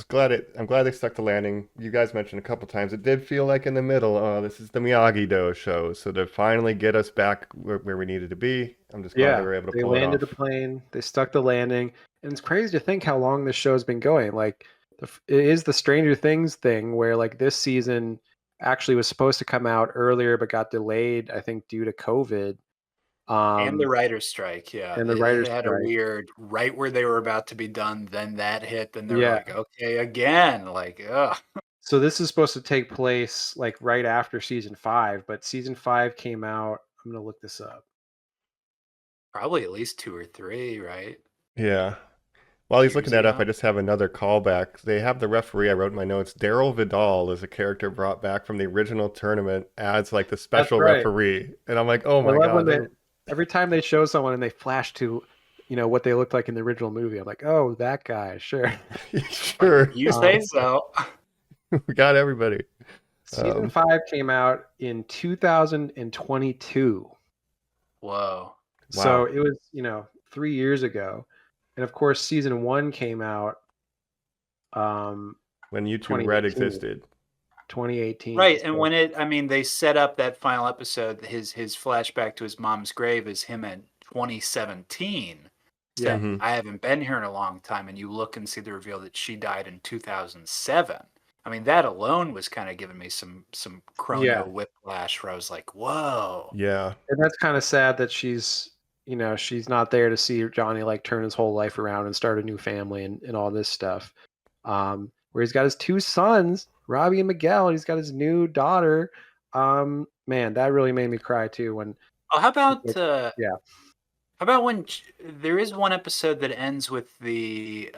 I'm glad they stuck the landing. You guys mentioned a couple times it did feel like in the middle. Oh, this is the Miyagi-Do show. So to finally get us back where we needed to be, I'm just glad they were able to they pull it landed off. the plane. They stuck the landing, and it's crazy to think how long this show's been going. Like, it is the Stranger Things thing, where like this season actually was supposed to come out earlier, but got delayed, I think, due to COVID. And the writer's strike, yeah. And the It writer's had strike. a weird right where they were about to be done, then that hit, then they're Yeah. like, okay, again. Like, ugh. So this is supposed to take place like right after season 5, but season 5 came out I'm gonna look this up. Probably at least 2 or 3, right? Yeah. While he's Years looking that up, ago. I just have another callback. They have the referee, I wrote in my notes, Daryl Vidal is a character brought back from the original tournament as like the special right. referee. And I'm like, oh I my love when God. every time they show someone and they flash to, what they looked like in the original movie. I'm like, oh, that guy, sure. Sure. You say so. We got everybody. Season 5 came out in 2022. Whoa. So Wow. it was, 3 years ago. And of course, season 1 came out When YouTube 2018. Red existed. 2018. Right, and So- when they set up that final episode, his flashback to his mom's grave is him in 2017. Yeah. Mhm. I haven't been here in a long time, and you look and see the reveal that she died in 2007. I mean, that alone was kind of giving me some chrono Yeah. whiplash, where I was like, "Whoa!" Yeah. And that's kind of sad that she's not there to see Johnny like turn his whole life around and start a new family and all this stuff. Where he's got his 2 sons, Robbie and Miguel, and he's got his new daughter. Man, that really made me cry too. When Oh, how about yeah. How about when there is one episode that ends with the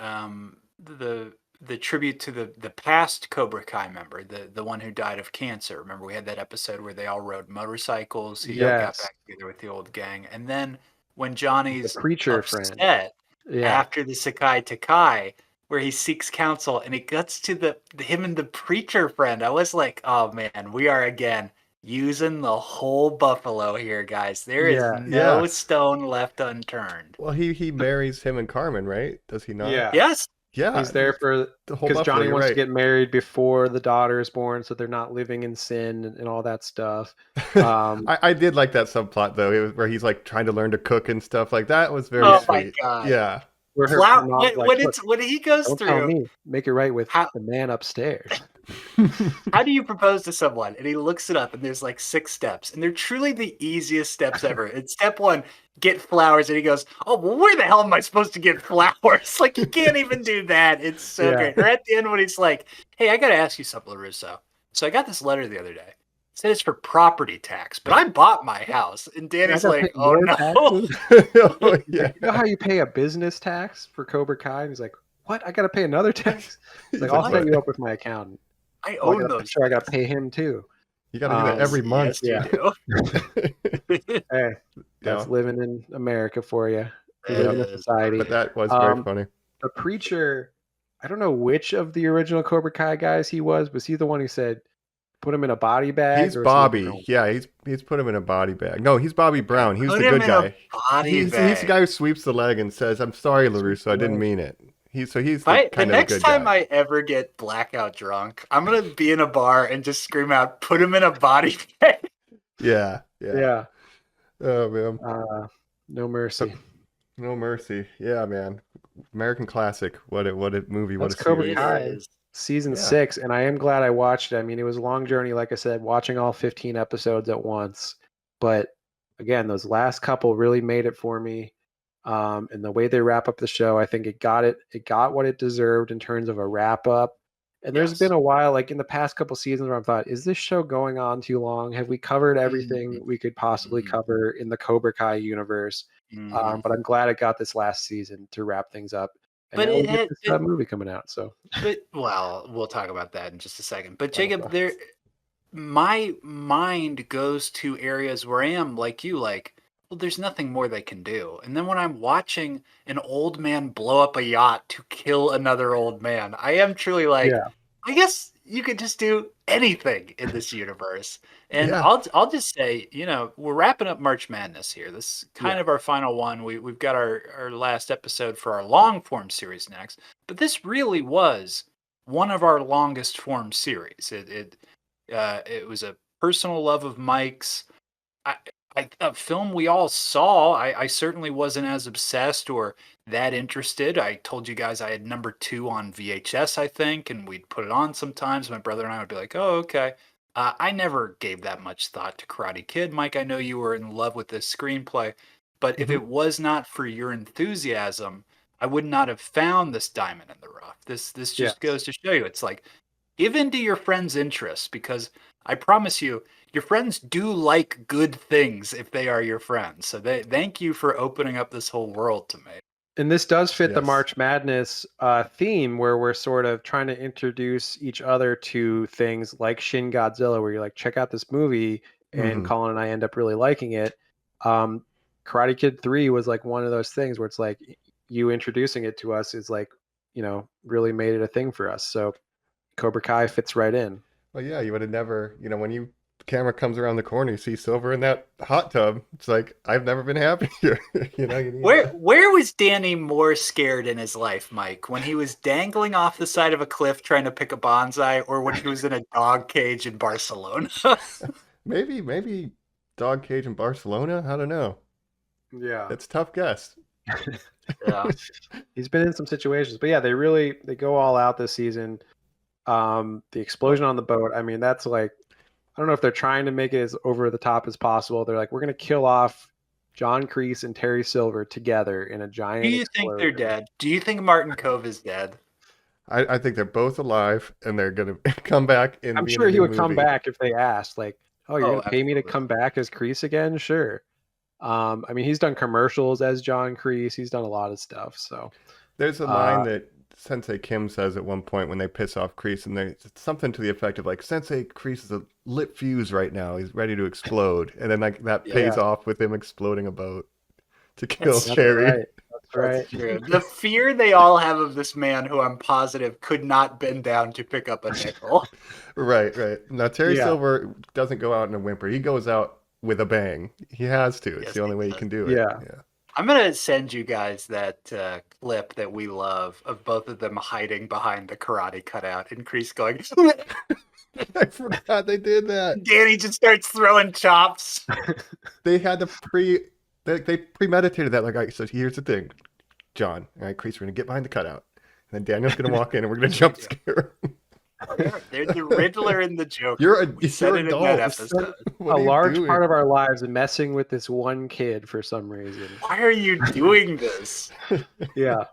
tribute to the past Cobra Kai member, the one who died of cancer. Remember, we had that episode where they all rode motorcycles. He got Yes. back together with the old gang, and then when Johnny's The preacher upset friend. Yeah. after the Sakai Takai, where he seeks counsel, and it gets to him and the preacher friend. I was like, oh man, we are again using the whole buffalo here, guys. There is no Yeah. stone left unturned. Well, he marries him and Carmen, right? Does he not? Yeah. Yes. Yeah. He's there for the whole because buffalo, Johnny you're wants to right. get married before the daughter is born, so they're not living in sin and all that stuff. I did like that subplot though, where he's like trying to learn to cook and stuff like that. Was very Oh sweet. my God. Yeah. Where her Wow. mom's like, When "Look, when he goes don't tell through, me, make it right with How- the man upstairs." how do you propose to someone? And he looks it up, and there's like 6 steps, and they're truly the easiest steps ever. And step 1, get flowers, and he goes, "Oh, well, where the hell am I supposed to get flowers?" Like, you can't even do that. It's so Yeah. great. Or at the end when he's like, "Hey, I got to ask you something, LaRusso. So I got this letter the other day. It said it's for property tax, but I bought my house." And Danny's gotta like, pay "Oh more no." taxes? Oh, yeah. You know how you pay a business tax for Cobra Kai? And he's like, "What? I got to pay another tax?" He's like, He's "I'll like, set "What?" you up with my accountant. I Oh, own those. sure, I got to pay him too." You got to do that every month. Yes, you do. Hey, that's Yeah. living in America for you. We live in a society. But that was very Um, funny. The preacher, I don't know which of the original Cobra Kai guys he was. Was he the one who said, "Put him in a body bag"? He's or was he a Bobby. different one? Yeah, he's put him in a body bag. No, he's Bobby Brown. He's Put the him good in a guy. body He's the bag. guy who sweeps the leg and says, "I'm sorry, Sweeps LaRusso, I the didn't leg. mean it." He's the The kind of next good time guy. I ever get blackout drunk, I'm gonna be in a bar and just scream out, "Put him in a body bag." Yeah. Yeah. Oh man, No mercy. no mercy. Yeah, man. American classic. What a movie. What That's a Cobra series. Kai. It is. Season Yeah. 6, and I am glad I watched it. I mean, it was a long journey, like I said, watching all 15 episodes at once. But again, those last couple really made it for me. And the way they wrap up the show, I think it got what it deserved in terms of a wrap up. And there's Yes. been a while, like in the past couple seasons, where I've thought, is this show going on too long? Have we covered everything we could possibly Mhm. cover in the Cobra Kai universe? Mhm. But I'm glad it got this last season to wrap things up. And But now it we get had- this it- movie coming out. So But well, we'll talk about that in just a second. But Oh, Jacob, God. my mind goes to areas where I am like you, like, well, there's nothing more they can do. And then when I'm watching an old man blow up a yacht to kill another old man, I am truly like, Yeah. I guess you could just do anything in this universe. And Yeah. I'll just say, we're wrapping up March Madness here. This is kind of our final one. We've got our last episode for our long form series next. But this really was one of our longest form series. It was a personal love of Mike's. A film we all saw. I certainly wasn't as obsessed or that interested. I told you guys I had number 2 on VHS, I think, and we'd put it on sometimes. My brother and I would be like, "Oh, okay." I never gave that much thought to Karate Kid. Mike, I know you were in love with this screenplay, but if it was not for your enthusiasm, I would not have found this diamond in the rough. This just Yes. goes to show you, it's like, give in to your friend's interests, because I promise you, your friends do like good things if they are your friends. So thank you for opening up this whole world to me. And this does fit the Yes. March Madness theme, where we're sort of trying to introduce each other to things like Shin Godzilla, where you're like, check out this movie, and Mhm. Colin and I end up really liking it. Karate Kid 3 was like one of those things where it's like you introducing it to us is like, really made it a thing for us. So Cobra Kai fits right in. Well, yeah, you would have never, when the camera comes around the corner, you see Silver in that hot tub. It's like, I've never been happier. You need Where was Danny more scared in his life, Mike? When he was dangling off the side of a cliff trying to pick a bonsai, or when he was in a dog cage in Barcelona? maybe dog cage in Barcelona. I don't know. Yeah. That's a tough guess. Yeah. He's been in some situations, but yeah, they go all out this season. The explosion on the boat, I mean, that's like, I don't know if they're trying to make it as over the top as possible. They're like, we're going to kill off John Kreese and Terry Silver together in a giant Do you think they're dead? Do you think Martin Cove is dead? I think they're both alive, and they're gonna come back. I'm sure he would come back if they asked, like, "Oh, you're Oh, gonna pay me to absolutely. come back as Kreese again?" Sure. I mean, he's done commercials as John Kreese. He's done a lot of stuff. So There's a line that Sensei Kim says at one point when they piss off Kreese, and there's something to the effect of like, Sensei Kreese is a lit fuse right now. He's ready to explode, and then like that pays off with him exploding a boat to kill Cherry. Right. That's right. True. The fear they all have of this man, who I'm positive could not bend down to pick up a nickel. Right. Now Terry Silver doesn't go out in a whimper. He goes out with a bang. He has to. It's Yes, the only he way he does. can do it. Yeah. I'm going to send you guys that clip that we love of both of them hiding behind the karate cutout and Kreese going, I forgot they did that. Danny just starts throwing chops. They had they premeditated that. Like, all right, so here's the thing, John. All right, Kreese, we're gonna get behind the cutout, and then Daniel's gonna walk in, and we're gonna jump scare him. They're the Riddler and the Joker. You're in that episode. A large part of our lives is messing with this one kid for some reason. Why are you doing this? Yeah.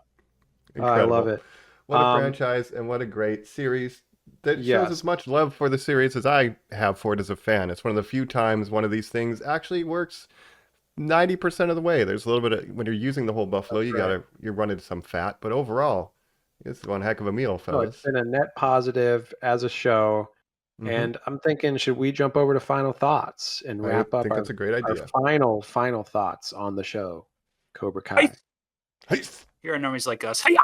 I love it. What a franchise, and what a great series that shows as much love for the series as I have for it as a fan. It's one of the few times one of these things actually works 90% of the way. There's a little bit of, when you're using the whole buffalo, you're running some fat, but overall, it's one heck of a meal, fellas. It's been a net positive as a show. And I'm thinking, should we jump over to final thoughts and wrap up that's a great idea. Our final thoughts on the show, Cobra Kai? Here are Normies Like Us. Hiya!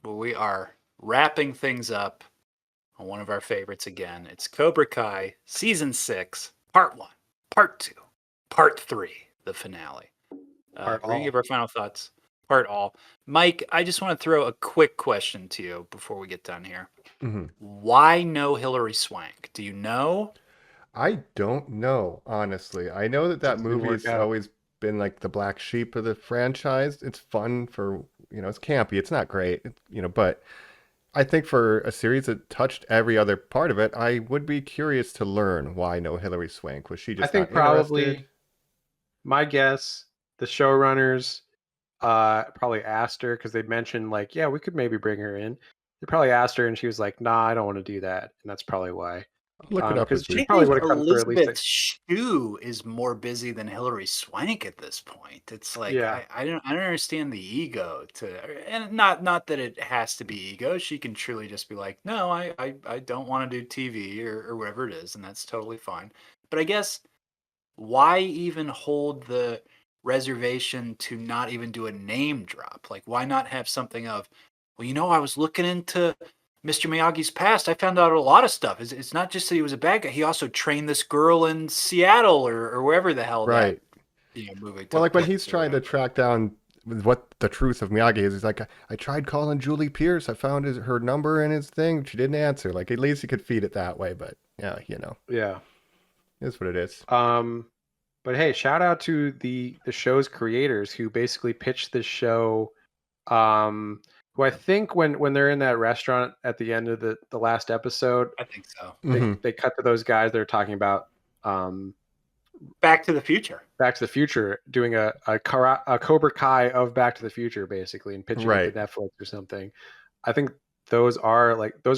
Well, we are wrapping things up on one of our favorites again. It's Cobra Kai Season 6, Part 1, Part 2, Part 3, the finale. We're going to give our final thoughts. Part all. Mike, I just want to throw a quick question to you before we get done here. Why no Hilary Swank? Do you know? I don't know, honestly. I know that movie has always been like the black sheep of the franchise. It's fun for, it's campy. It's not great, but I think for a series that touched every other part of it, I would be curious to learn why no Hilary Swank. Was she just not probably interested? My guess, the showrunners probably asked her, because they mentioned like, yeah, we could maybe bring her in. They probably asked her, and she was like, nah, I don't want to do that. And that's probably why. Look it up. Because she probably would have come for at least Elizabeth Shue is more busy than Hilary Swank at this point. It's like, I don't understand the ego and not that it has to be ego. She can truly just be like, no, I don't want to do TV or whatever it is, and that's totally fine. But I guess, why even hold the reservation to not even do a name drop? Like, why not have something of, well, I was looking into Mr. Miyagi's past. I found out a lot of stuff. It's not just that he was a bad guy. He also trained this girl in Seattle or wherever the hell that movie. Well, like when he's trying to track down what the truth of Miyagi is, he's like, I tried calling Julie Pierce. I found her number and his thing. She didn't answer. Like, at least he could feed it that way. But yeah, Yeah. It's what it is. But hey, shout out to the show's creators who basically pitched this show. Who I think when they're in that restaurant at the end of the last episode, I think so. They cut to those guys that are talking about Back to the Future. Back to the Future, doing a Cobra Kai of Back to the Future, basically, and pitching it to Netflix or something. I think those are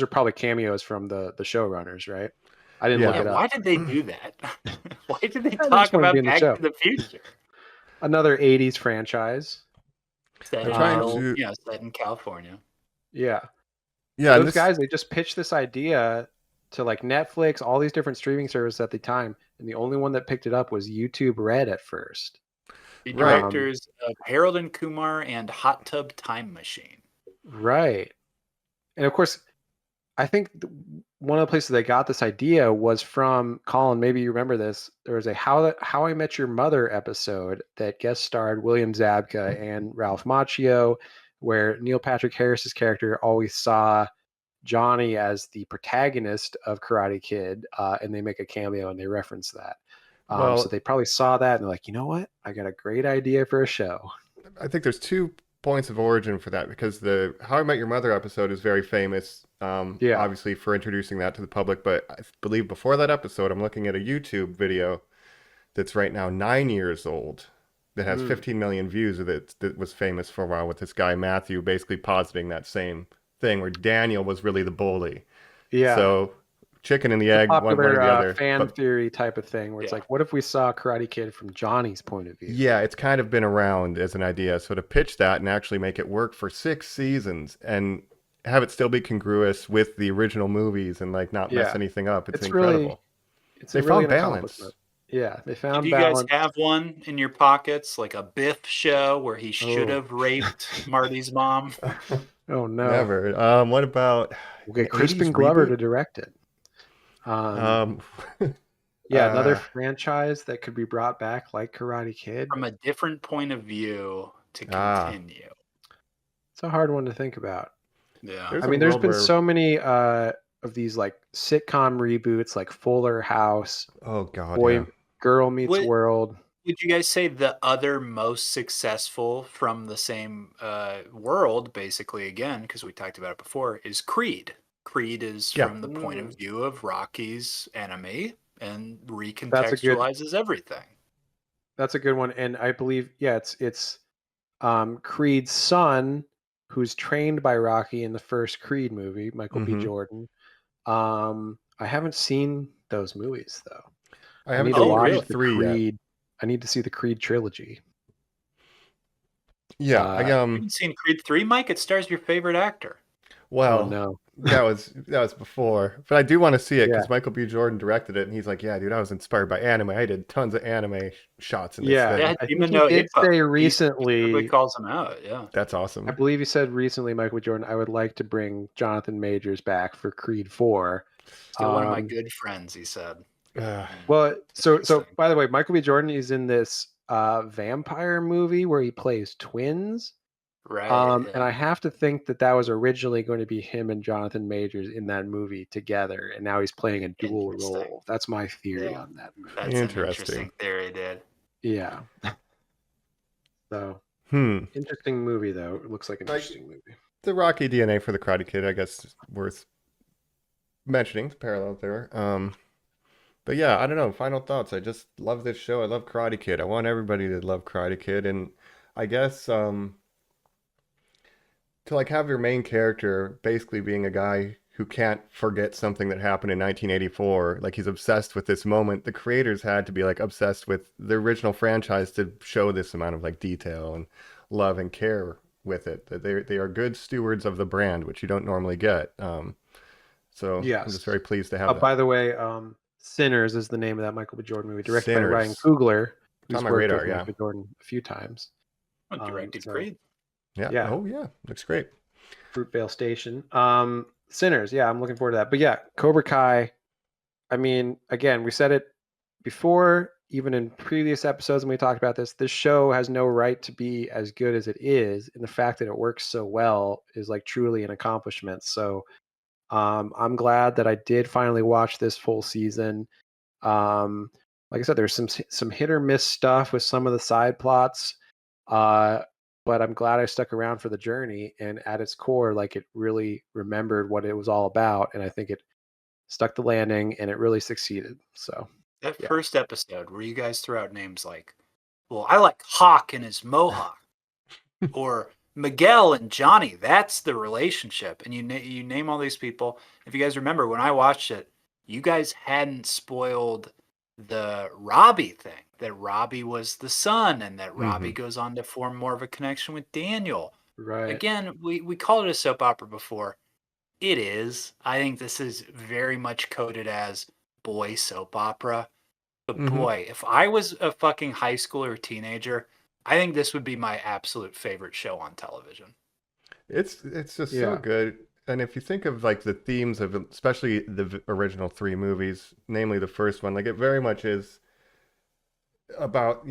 probably cameos from the showrunners, right? I didn't Yeah. look Yeah, it up. why did they do that? Why did they just talk wanted to about be in the Back show. to the Future? Another 80s franchise. Set I'm in, trying Um, to. set in California. Yeah. Yeah, and Those this. guys, they just pitched this idea to like Netflix, all these different streaming services at the time, and the only one that picked it up was YouTube Red at first. The Right. directors of Harold and Kumar and Hot Tub Time Machine. Right. And of course, I think one of the places they got this idea was from Colin. Maybe you remember this. There was a How I Met Your Mother episode that guest starred William Zabka and Ralph Macchio, where Neil Patrick Harris's character always saw Johnny as the protagonist of Karate Kid, and they make a cameo and they reference that. Well- So they probably saw that and they're like, you know what? I got a great idea for a show. I think there's 2 points of origin for that because the How I Met Your Mother episode is very famous, obviously for introducing that to the public. But I believe before that episode, I'm looking at a YouTube video that's right now 9 years old that has 15 million views that was famous for a while with this guy Matthew basically positing that same thing where Daniel was really the bully. Yeah. So chicken and the It's a egg, one popular or the other. fan But theory type of thing where it's Yeah. like, what if we saw Karate Kid from Johnny's point of view? yeah, it's kind of been around as an idea. So to pitch that and actually make it work for 6 seasons and have it still be congruous with the original movies and like not mess Yeah. anything up, it's It's really- incredible. It's They really found an balance. accomplishment. Yeah, they found Do you guys balance. have one in your pockets, like a Biff show where he should Oh. have raped Marty's mom? Oh no! Never. What about We'll get an Crispin 80s Glover reboot? to direct it. Yeah, Another franchise that could be brought back like Karate Kid. From a different point of view to Ah. continue. It's a hard one to think about. Yeah. There's I a mean, there's world been where- so many of these like sitcom reboots, like Fuller House, Oh God, Boy, yeah. Girl Meets What- World. Would you guys say the other most successful from the same world, basically, again, because we talked about it before, is Creed. Creed is Yeah. from the point of view of Rocky's enemy and That's a good- recontextualizes everything. That's a good one, and I believe it's Creed's son, who's trained by Rocky in the first Creed movie, Michael B. Mhm. Jordan. I haven't seen those movies though. I I haven't need to seen watch really the 3 yet. Creed. I need to see the Creed trilogy. Yeah, Uh, I You haven't seen Creed 3, Mike? It stars your favorite actor. well, Oh no! that was before, but I do want to see it because Yeah. Michael B. Jordan directed it, and he's like, "Yeah, dude, I was inspired by anime. I did tons of anime shots in this Yeah. thing." Yeah, I even think he though did Hippo, say he recently. specifically calls him out. Yeah. That's awesome. I believe he said recently, Michael B. Jordan, I would like to bring Jonathan Majors back for Creed 4. Still one of my Um, good friends, he said. Well, so Interesting. by the way, Michael B. Jordan is in this vampire movie where he plays twins. Right. And I have to think that was originally going to be him and Jonathan Majors in that movie together, and now he's playing a dual Interesting. role. That's my theory Yeah. on that movie. That's an Interesting. interesting theory, dude. Yeah. So Hmm. interesting movie, though. It looks like an Like- interesting movie. The Rocky DNA for the Karate Kid, I guess, is worth mentioning. The parallel there. But yeah, I don't know. Final thoughts. I just love this show. I love Karate Kid. I want everybody to love Karate Kid, and I guess to like have your main character basically being a guy who can't forget something that happened in 1984. Like he's obsessed with this moment. The creators had to be like obsessed with the original franchise to show this amount of like detail and love and care with it. That they are good stewards of the brand, which you don't normally get. So I'm Yes. just very pleased to have that. By the way, Sinners is the name of that Michael B. Jordan movie, directed by Ryan Sinners. Coogler, It's on who's my worked radar, with yeah. Michael B. Jordan a few times. Directed so- Creed. Yeah. Yeah. Oh yeah. Looks great. Fruitvale Station. Sinners, yeah, I'm looking forward to that. But yeah, Cobra Kai. I mean, again, we said it before, even in previous episodes when we talked about this. This show has no right to be as good as it is, and the fact that it works so well is like truly an accomplishment. So, I'm glad that I did finally watch this full season. Like I said, there's some hit or miss stuff with some of the side plots. But I'm glad I stuck around for the journey, and at its core, like it really remembered what it was all about, and I think it stuck the landing, and it really succeeded. So That Yeah. first episode where you guys throw out names like, well, I like Hawk and his mohawk, or Miguel and Johnny. That's the relationship. And you name all these people. If you guys remember, when I watched it, you guys hadn't spoiled the Robbie thing, that Robbie was the son and that Robbie goes on to form more of a connection with Daniel. Right. Again, we called it a soap opera before. It is. I think this is very much coded as boy soap opera. But boy, if I was a fucking high schooler or teenager, I think this would be my absolute favorite show on television. It's just so good. And if you think of like the themes of especially the original three movies, namely the first one, like it very much is about,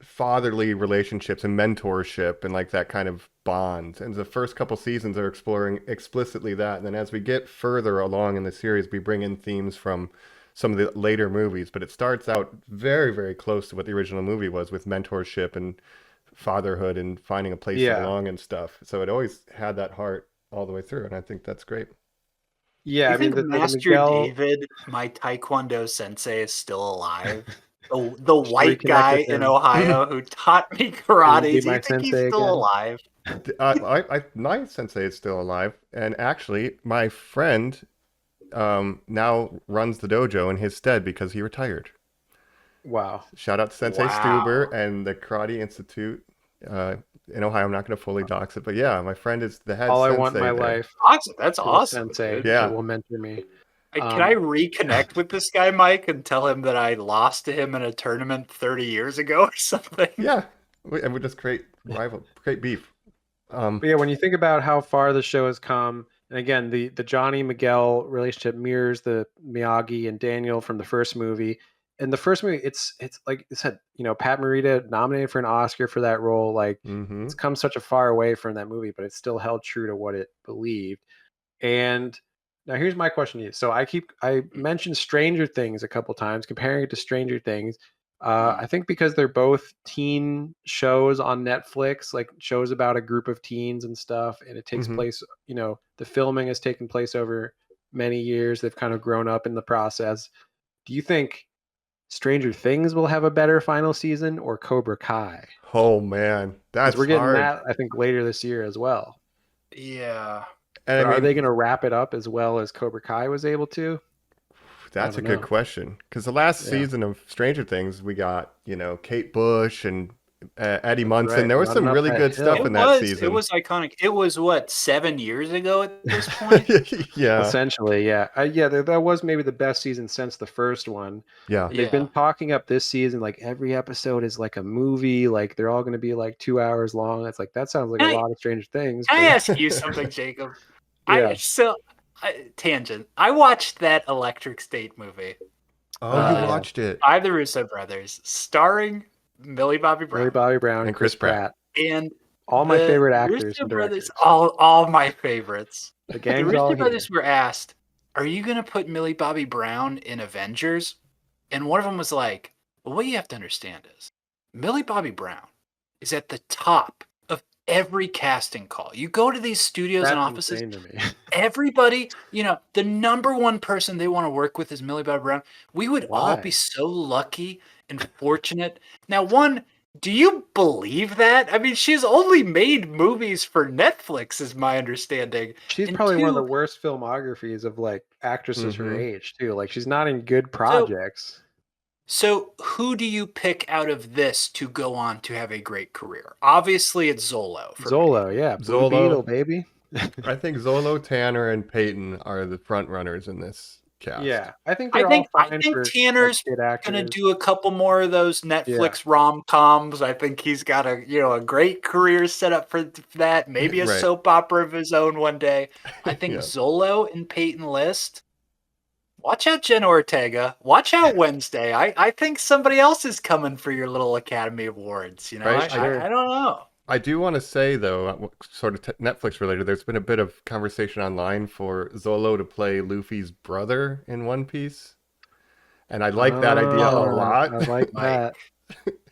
fatherly relationships and mentorship and like that kind of bond. And the first couple seasons are exploring explicitly that. And then as we get further along in the series, we bring in themes from some of the later movies, but it starts out very, very close to what the original movie was, with mentorship and fatherhood and finding a place to belong and stuff. So it always had that heart all the way through, and I think that's great. Yeah, I I mean, think Master Miguel, David, my Taekwondo sensei, is still alive. The Just white reconnect guy with in him. Ohio who taught me Can karate. you Do be my you think he's sensei still again? alive? My sensei is still alive, and actually, my friend now runs the dojo in his stead because he retired. Wow. Shout out to Sensei Wow. Stuber and the Karate Institute in Ohio. I'm not going to fully dox it, but yeah, my friend is the head All I sensei want in my there. life Awesome. That's is a awesome. sensei Dude. Yeah. that will mentor me. Can I reconnect with this guy, Mike, and tell him that I lost to him in a tournament 30 years ago or something? Yeah, and we just create beef. But yeah, when you think about how far the show has come, and again, the Johnny Miguel relationship mirrors the Miyagi and Daniel from the first movie. In the first movie, it's like I said, Pat Morita nominated for an Oscar for that role. Like it's come such a far away from that movie, but it still held true to what it believed. And now here's my question to you. So I mentioned Stranger Things a couple times, comparing it to Stranger Things. I think because they're both teen shows on Netflix, like shows about a group of teens and stuff, and it takes place, the filming has taken place over many years. They've kind of grown up in the process. Do you think Stranger Things will have a better final season or Cobra Kai? Oh man, that's We're getting hard. that, I think, later this year as well. Yeah. And But are they going to wrap it up as well as Cobra Kai was able to? That's a good question. Because the last season of Stranger Things, we got, Kate Bush and Eddie Munson. Right. There was some Running up really that good hill. stuff in that season. It was iconic. It was, what, 7 years ago at this point? Yeah. Essentially, yeah. That was maybe the best season since the first one. Yeah. They've been talking up this season, like every episode is like a movie, like they're all going to be like 2 hours long. It's like, that sounds like a lot of Stranger Things. Can I but- ask you something, Jacob? Yeah. Tangent. I watched that Electric State movie. Oh, you watched it. By the Russo brothers, starring Millie Bobby Brown. Millie Bobby Brown And Chris Pratt. And all my favorite actors Russo and brothers, directors. all my favorites. The The gang's all Russo here. brothers were asked, "Are you going to put Millie Bobby Brown in Avengers?" And one of them was like, "Well, what you have to understand is Millie Bobby Brown is at the top of every casting call. You go to these studios and That's offices, insane to me. everybody, the number one person they want to work with is Millie Bobby Brown. We would all Why? be so lucky and fortunate." Now, do you believe that? I mean, she's only made movies for Netflix, is my understanding. She's And probably one of the two, worst filmographies of like actresses her age too. Like she's not in good projects. So who do you pick out of this to go on to have a great career? Obviously, it's Zolo. For me. Zolo, yeah, Blue Zolo. Beetle, baby. I think Zolo, Tanner, and Peyton are the front runners in this cast. Yeah, I think I they're think all fine for Tanner's kid actors. gonna do a couple more of those Netflix rom-coms. I think he's got a great career set up for that. Maybe a Right. soap opera of his own one day. I think Yeah. Zolo and Peyton List. Watch out, Jen Ortega. Watch out, Wednesday. I think somebody else is coming for your little Academy Awards. Right, I don't know. I do want to say, though, sort of Netflix related, there's been a bit of conversation online for Zolo to play Luffy's brother in One Piece. And I like that idea a lot. I like that.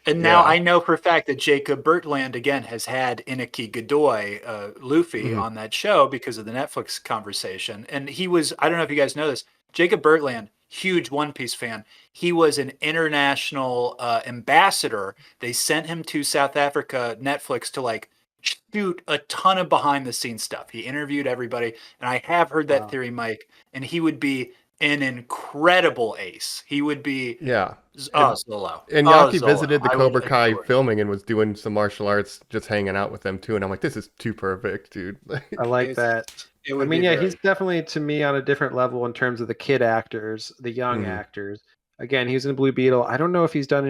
And now Yeah. I know for a fact that Jacob Bertland, again, has had Inaki Godoy, Luffy, on that show because of the Netflix conversation. And he was, I don't know if you guys know this, Jacob Bertland, huge One Piece fan. He was an international ambassador. They sent him to South Africa, Netflix, to shoot a ton of behind the scenes stuff. He interviewed everybody. And I have heard that theory, Mike. And he would be an incredible ace. He would be Yeah. Zolo. And Oh, Yaki Zolo. visited the I would Cobra Kai adore him. filming and was doing some martial arts, just hanging out with them too. And I'm like, this is too perfect, dude. I like that. It I would mean, be yeah, very he's definitely to me on a different level in terms of the kid actors, the young Mhm. actors. Again, he's in Blue Beetle. I don't know if he's done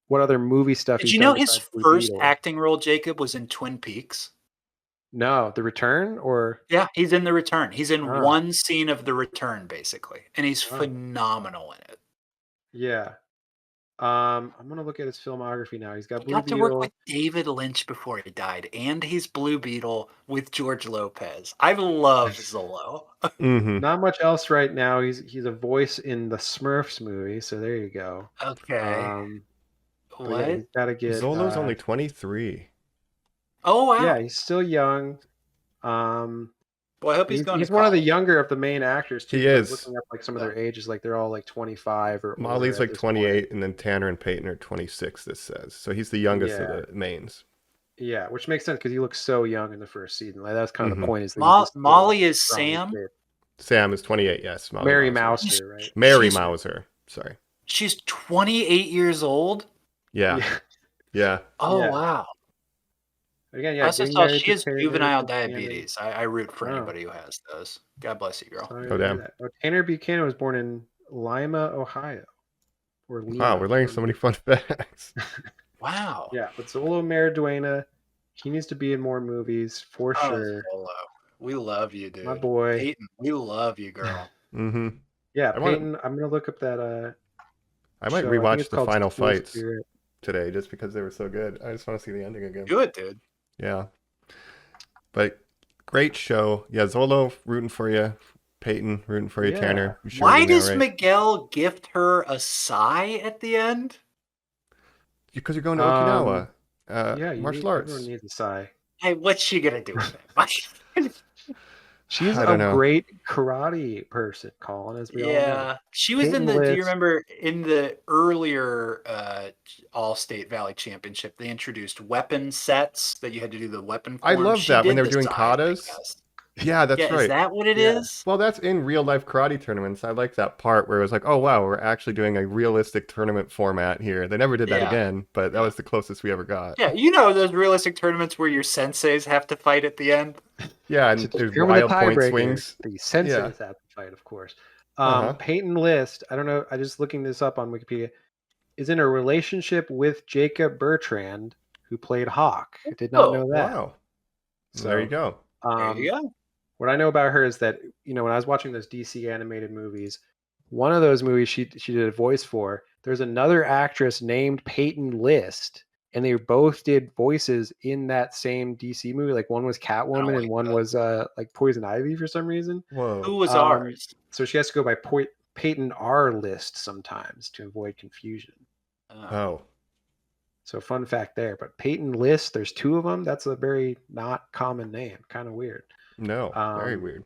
what other movie stuff Did he's you done know his besides Blue first Beetle. acting role, Jacob, was in Twin Peaks? No, The Return or Yeah, he's in The Return. He's in Oh. one scene of The Return, basically, and he's Oh. phenomenal in it. yeah. I'm gonna look at his filmography now. He's got He Blue got to work Beetle. with David Lynch before he died, and he's Blue Beetle with George Lopez. I love Zolo. Mhm. Not much else right now. He's a voice in the Smurfs movie, so there you go. Okay. But yeah, What? he's got to get. Zolo's only 23. Oh, wow. Yeah, he's still young. Well, I hope he's going He's to one of the college. younger of the main actors too. He 'Cause I was is. looking up like some of their ages, like they're all like 25 or Molly's older like at this point. 28, and then Tanner and Peyton are 26, this says. So he's the youngest Yeah. of the mains. Yeah, which makes sense because he looks so young in the first season. Like that's kind of the Mhm. point. Is that he's this Molly little, is scrawny Sam. kid. Sam is 28, yes. Molly Mary Mauser. Mouser, right? Mary She's- Mauser. Sorry. She's 28 years old. Yeah. Yeah. Oh, Yeah. wow. Again, I yeah. also getting saw married she to has Tanner juvenile Buchanan. diabetes. I root for Oh. anybody who has those. God bless you, girl. Sorry Oh, to hear damn. that. Tanner Buchanan was born in Lima, Ohio. Or Lima. Wow, we're learning so many fun facts. Wow. Yeah, but Zolo Mariduena, he needs to be in more movies for Oh, sure. Zolo. We love you, dude. My boy. Peyton, we love you, girl. Mm-hmm. Yeah, I wanna- Peyton. I'm gonna look up that. I might show. think rewatch it's the called final School fights Spirit. today just because they were so good. I just want to see the ending again. Do it, dude. Yeah. But great show. Yeah, Zolo rooting for you. Peyton rooting for you, Yeah. Tanner. You sure Why did that does right. Miguel gift her a sigh at the end? Because you're going to Okinawa. Yeah, Martial arts. Everyone needs a sigh. Hey, what's she gonna do with it? She's I a don't know. great karate person, Colin, as we all know. Yeah, she was in Peyton the. Do you List. remember in the earlier All-State Valley Championship? They introduced weapon sets that you had to do the weapon. I form. love She that when did they were the doing sign, I katas. guess. Yeah, that's Yeah, right. is that what it is? Well, that's in real life karate tournaments. I like that part where it was like, oh, wow, we're actually doing a realistic tournament format here. They never did that Yeah. again, but that was the closest we ever got. Yeah, you know those realistic tournaments where your senseis have to fight at the end. Yeah, and To there's determine the wild point tiebreaker, swings. the senseis Yeah. have to fight, of course. Uh-huh. Peyton List, I don't know. I just looking this up on Wikipedia, is in a relationship with Jacob Bertrand, who played Hawk. I did not Oh, know that. Wow. So, There you go. There you go. What I know about her is that, when I was watching those DC animated movies, one of those movies she did a voice for. There's another actress named Peyton List, and they both did voices in that same DC movie. Like one was Catwoman and one was like Poison Ivy for some reason. Whoa. Who was Um, ours? So she has to go by Peyton R List sometimes to avoid confusion. Oh. So fun fact there. But Peyton List, there's two of them. That's a very not common name. Kind of weird. No. Very Um, weird.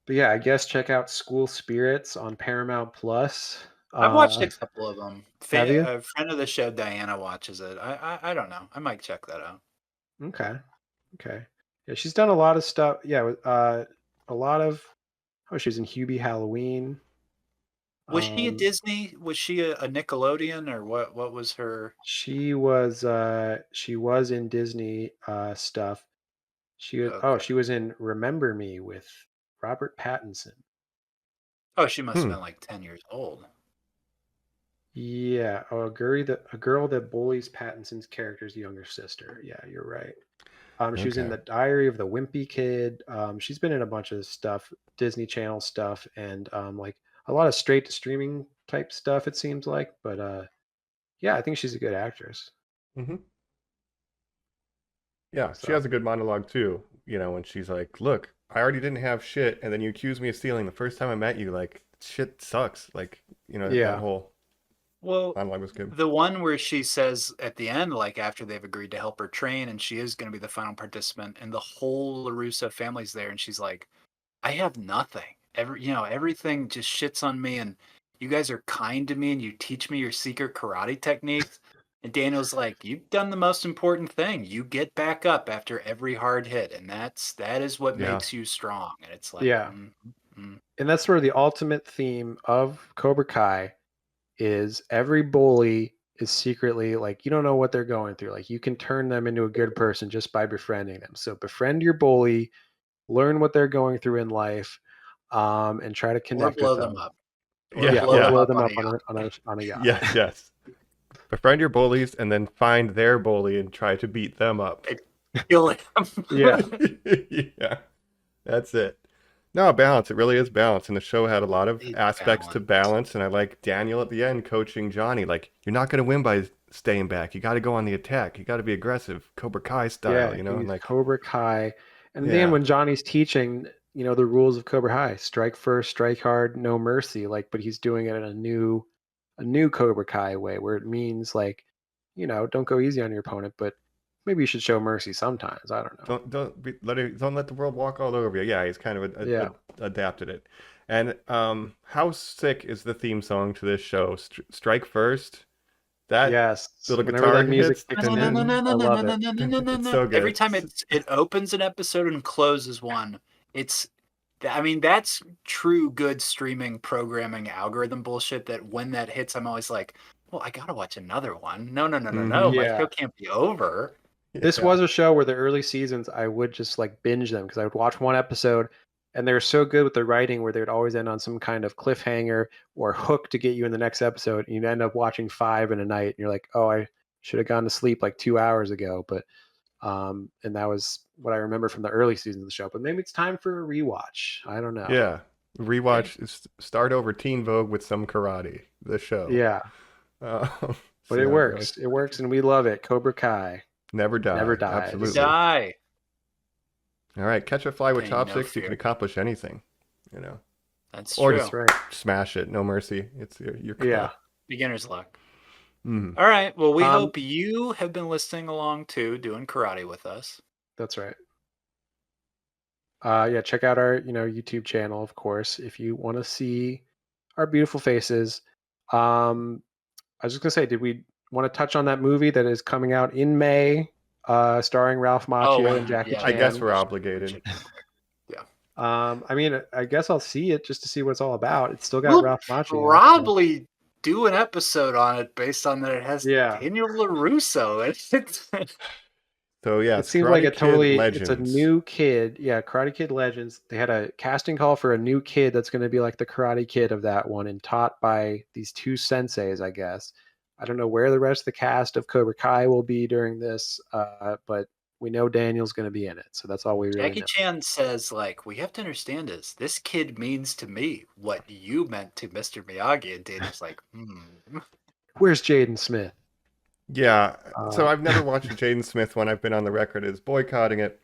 But yeah, I guess check out School Spirits on Paramount Plus. I've watched a couple of them. have you? A friend of the show, Diana, watches it. I don't know. I might check that out. Okay. Yeah, she's done a lot of stuff. Yeah, a lot of. Oh, she's in Hubie Halloween. Was she a Disney? Was she a Nickelodeon, or what? What was her? She was in Disney stuff. She was Okay. she was in Remember Me with Robert Pattinson. Oh, she must have been like 10 years old. Yeah, a girl that bullies Pattinson's character's younger sister. Yeah, you're right. She was in Okay. The Diary of the Wimpy Kid. She's been in a bunch of stuff, Disney Channel stuff, and like a lot of straight to streaming type stuff. It seems like, but yeah, I think she's a good actress. Mm-hmm. Yeah, she So- has a good monologue too. When she's like, "Look, I already didn't have shit, and then you accused me of stealing the first time I met you. Like, shit sucks." Like, Yeah. that whole Well, monologue was good. the one where she says at the end, like after they've agreed to help her train, and she is going to be the final participant, and the whole LaRusso family's there, and she's like, "I have nothing. Everything just shits on me, and you guys are kind to me, and you teach me your secret karate techniques." And Daniel's like, "You've done the most important thing. You get back up after every hard hit, and that is what Yeah. makes you strong." And it's like, Yeah. And that's sort of the ultimate theme of Cobra Kai is every bully is secretly like, you don't know what they're going through. Like you can turn them into a good person just by befriending them. So befriend your bully, learn what they're going through in life, and try to Or connect blow with them them. up. Yeah, Or yeah. blow them up on a yacht. Yes, yes. Befriend your bullies and then find their bully and try to beat them up. Kill him. Yeah. Yeah, that's it. No, balance. It really is balance. And the show had a lot of It's aspects to balance. And I like Daniel at the end coaching Johnny. Like, you're not going to win by staying back. You got to go on the attack. You got to be aggressive, Cobra Kai style, you know? And he's like, Cobra Kai. And Yeah. then when Johnny's teaching, the rules of Cobra Kai, strike first, strike hard, no mercy. Like, but he's doing it in a new Cobra Kai way where it means like, don't go easy on your opponent, but maybe you should show mercy sometimes. I don't know. don't let the world walk all over you. Yeah, he's kind of Yeah. adapted it. And how sick is the theme song to this show? Strike first. That Yes. little Whenever guitar that music hits, kicks in, I love it. it's so good. Every time it opens an episode and closes one, that's true good streaming programming algorithm bullshit that when that hits, I'm always like, well, I gotta watch another one. No. My Yeah. show can't be over. This was a show where the early seasons I would just like binge them because I would watch one episode and they were so good with the writing where they would always end on some kind of cliffhanger or hook to get you in the next episode. And you'd end up watching 5 in a night and you're like, oh, I should have gone to sleep like 2 hours ago. But and that was what I remember from the early seasons of the show. But maybe it's time for a rewatch. I don't know. Yeah. Rewatch, start over Teen Vogue with some karate, the show. Yeah. But it works. It works and we love it. Cobra Kai. Never die. Never dies. Absolutely. Die. All right, catch a fly with Pain, no chopsticks. You fear. can accomplish anything, That's Or true. just That's right. smash it. No mercy. It's your call. Yeah. Beginner's luck. Mhm. All right. Well, we hope you have been listening along too, doing karate with us. That's right. Yeah, check out our YouTube channel, of course, if you want to see our beautiful faces. I was just gonna say, did we want to touch on that movie that is coming out in May, starring Ralph Macchio and Jackie Chan? I guess we're obligated. I guess I'll see it just to see what it's all about. It's still got Ralph Macchio. Probably do an episode on it based on that it has Yeah. Daniel LaRusso. It's So yeah, It seems like Karate Kid it's a Legends. new kid. Yeah, Karate Kid Legends. They had a casting call for a new kid that's going to be like the Karate Kid of that one and taught by these 2 senseis, I guess. I don't know where the rest of the cast of Cobra Kai will be during this, but we know Daniel's going to be in it. So that's all we really Jackie know. Chan says, like, we have to understand this kid means to me what you meant to Mr. Miyagi. And Daniel's like, Where's Jaden Smith? Yeah. So I've never watched the Jaden Smith one. I've been on the record as boycotting it.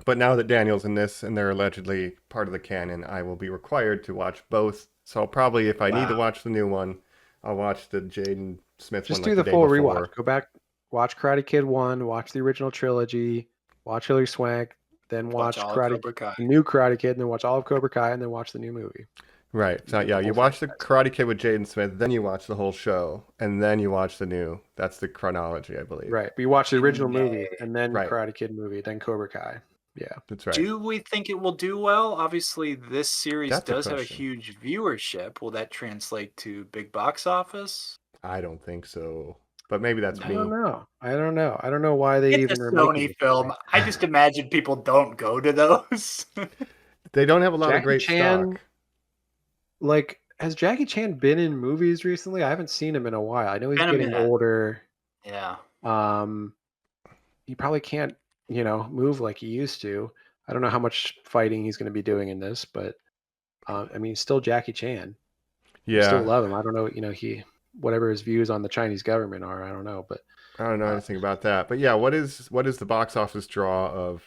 But now that Daniel's in this and they're allegedly part of the canon, I will be required to watch both. So I'll probably, if I need to watch the new one, I'll watch the Jaden Smith Just one. do like the day full before. rewatch. Go back, watch Karate Kid 1, watch the original trilogy, watch Hilary Swank, then watch all of Karate Cobra Kai. the new Karate Kid, and then watch all of Cobra Kai, and then watch the new movie. Right. So yeah, you watch the Karate Kid with Jaden Smith, then you watch the whole show, and then you watch the new. That's the chronology, I believe. Right. But you watch the original movie, and then Right. Karate Kid movie, then Cobra Kai. Yeah. That's right. do we think it will do well? Obviously, this series That's a does have a question. huge viewership. Will that translate to big box office? I don't think so. But maybe that's I me. don't know. I don't know why they It's even a are making Sony it. film. I just imagine people don't go to those. They don't have a lot of Jackie great Chan, stock. like, has Jackie Chan been in movies recently? I haven't seen him in a while. I know he's Been a getting minute. older. Yeah. He probably can't, move like he used to. I don't know how much fighting he's going to be doing in this, but he's still Jackie Chan. I still Yeah. love him. I don't know, whatever his views on the Chinese government are, I don't know, but I don't know anything about that. But yeah, what is the box office draw of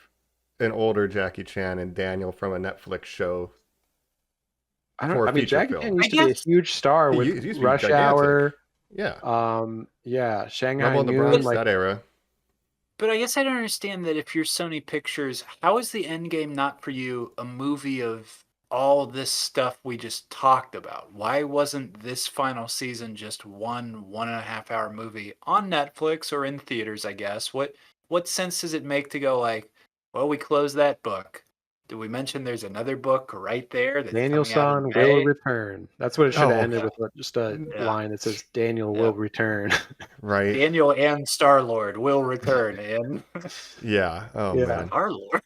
an older Jackie Chan and Daniel from a Netflix show? For a feature Jackie film. Chan used I to be a guess- huge star He with used to be Rush gigantic. Hour. Yeah. Shanghai Rumble in the Noon. Bronx, Like, that era. But I guess I don't understand that if you're Sony Pictures, how is the end game not for you a movie of all this stuff we just talked about? Why wasn't this final season just 1.5 hour movie on Netflix or in theaters, I guess? What sense does it make to go like, well, we closed that book. Did we mention there's another book right there that's Daniel coming out in San will May? return. That's what it should have Oh, ended yeah. with, just a Yeah. line that says Daniel Yeah. will return. Right. Daniel and Star-Lord will return in Yeah. Oh Yeah. man. Star-Lord.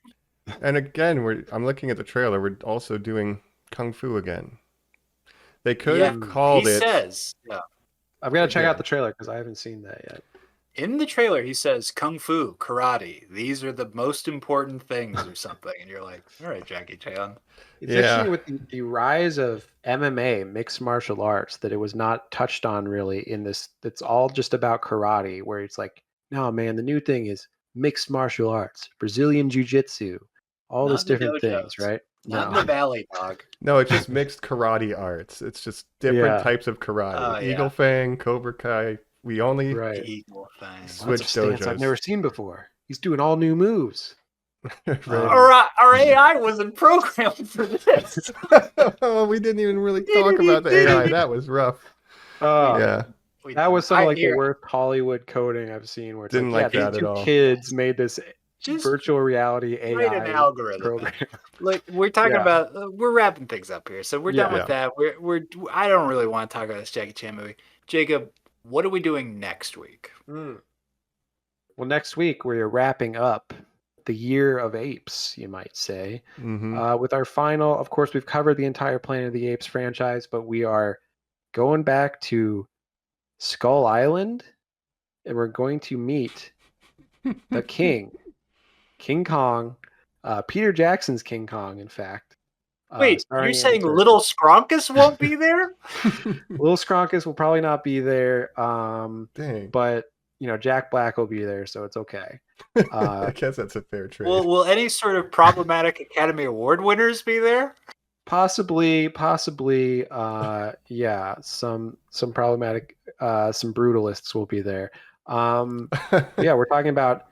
And again, I'm looking at the trailer. We're also doing Kung Fu again. They could Yeah, have called he it. says. Yeah. I've got to check Yeah. out the trailer because I haven't seen that yet. In the trailer, he says Kung Fu, karate. These are the most important things or something. And you're like, all right, Jackie Chan. It's Yeah. interesting with the rise of MMA, mixed martial arts, that it was not touched on really in this. It's all just about karate, where it's like, no, man, the new thing is mixed martial arts, Brazilian jiu-jitsu, all Not this in the different things, dojos. right? Not in the Valley, dog. No, it's just mixed karate arts. It's just different Yeah. types of karate. Oh, yeah. Eagle Fang, Cobra Kai. We only Right. Eagle thing. Switch Lots of stance I've dojos. never seen before. He's doing all new moves. Right. Our AI wasn't programmed for this. Oh, we didn't even really talk about the AI. That was rough. Yeah. That was some of like the Here, worst Hollywood coding I've seen. Where it's Didn't like, like yeah, that these at two all. kids made this just virtual reality write an AI algorithm. program. Like we're talking Yeah. about, we're wrapping things up here, so we're done Yeah. with that. We're. I don't really want to talk about this Jackie Chan movie. Jacob, what are we doing next week? Well, next week we're wrapping up the Year of Apes, you might say, Mm-hmm. with our final. Of course, we've covered the entire Planet of the Apes franchise, but we are going back to Skull Island, and we're going to meet the King, King Kong, Peter Jackson's King Kong, in fact. Wait, starring you're saying Andy Serkis. Little Skronkus won't be there? Little Skronkus will probably not be there, Dang. but Jack Black will be there, so it's okay. I guess that's a fair trade. Will any sort of problematic Academy Award winners be there? Possibly, yeah, some problematic, some brutalists will be there. Yeah, we're talking about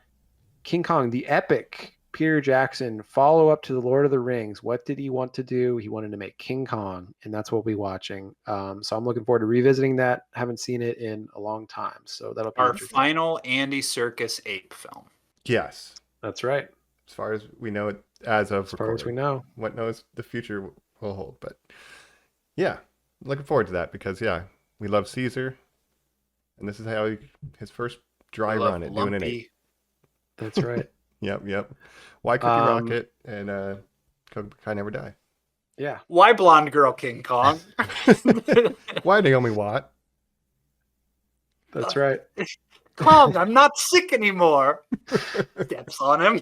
King Kong, the epic Peter Jackson follow-up to the Lord of the Rings. What did he want to do? He wanted to make King Kong, and that's what we'll be watching. So I'm looking forward to revisiting that. Haven't seen it in a long time, so that'll be Our interesting. final Andy Serkis ape film. Yes. That's right. As far as we know it, as of As far as we know. what knows the future will hold. But yeah, looking forward to that because we love Caesar, and this is how his first dry Love run at doing an Lumpy. ape. That's right. Yep. Why Cookie Rocket and Cobra Kai Never Die? Yeah. Why Blonde Girl King Kong? Why Naomi Watt? That's right. Kong, I'm not sick anymore. Steps on him.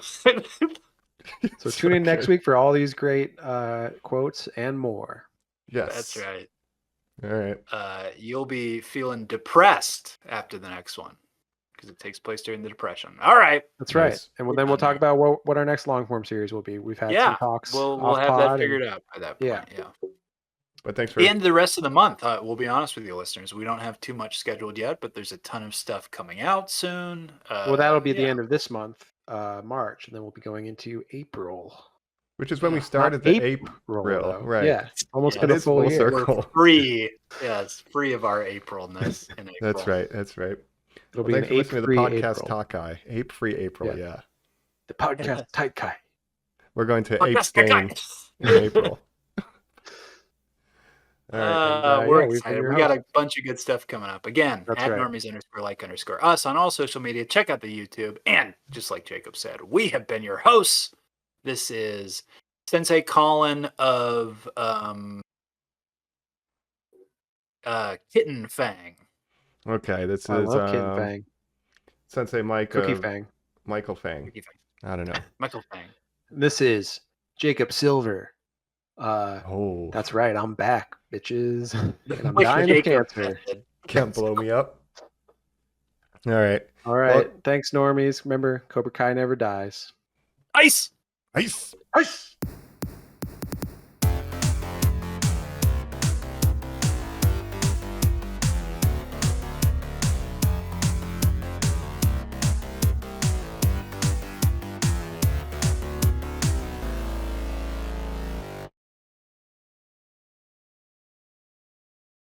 So tune in next week for all these great quotes and more. Yes. That's right. All right. You'll be feeling depressed after the next one because it takes place during the Depression. All right. That's right. Nice. And then we'll talk about what our next long form series will be. We've had some talks. We'll off have that pod figured out by that point. Yeah. But thanks for And the rest of the month, we'll be honest with you, listeners. We don't have too much scheduled yet, but there's a ton of stuff coming out soon. Well, that'll be the end of this month, March, and then we'll be going into April. which is when we Yeah. started the April, though. right? Yeah, it's almost Yeah, been it a is full full year. circle. We're free. Yeah, it's free of our Aprilness in April. That's right. That's right. It'll Well, be thanks an for listening to the ape-free podcast April. Talk Eye. Ape free April, Yeah. yeah. The podcast Tight Kai. We're going to Ape Podcast Stain in April. All right. We're yeah, we've been excited. your We got a hosts. bunch of good stuff coming up. Again, That's at right. Normies_like_us on all social media. Check out the YouTube. And just like Jacob said, we have been your hosts. This is Sensei Colin of Kitten Fang. Okay, this I is love Kitten Fang. Sensei Mike Cookie of Fang. Michael Fang. Cookie Fang. I don't know. Michael Fang. This is Jacob Silver. Oh, That's right. I'm back, bitches. And I'm Like dying of Jacob cancer. said. can't blow me up. All right. All right. Thanks, Normies. Remember, Cobra Kai never dies. Ice! Ice. Ice.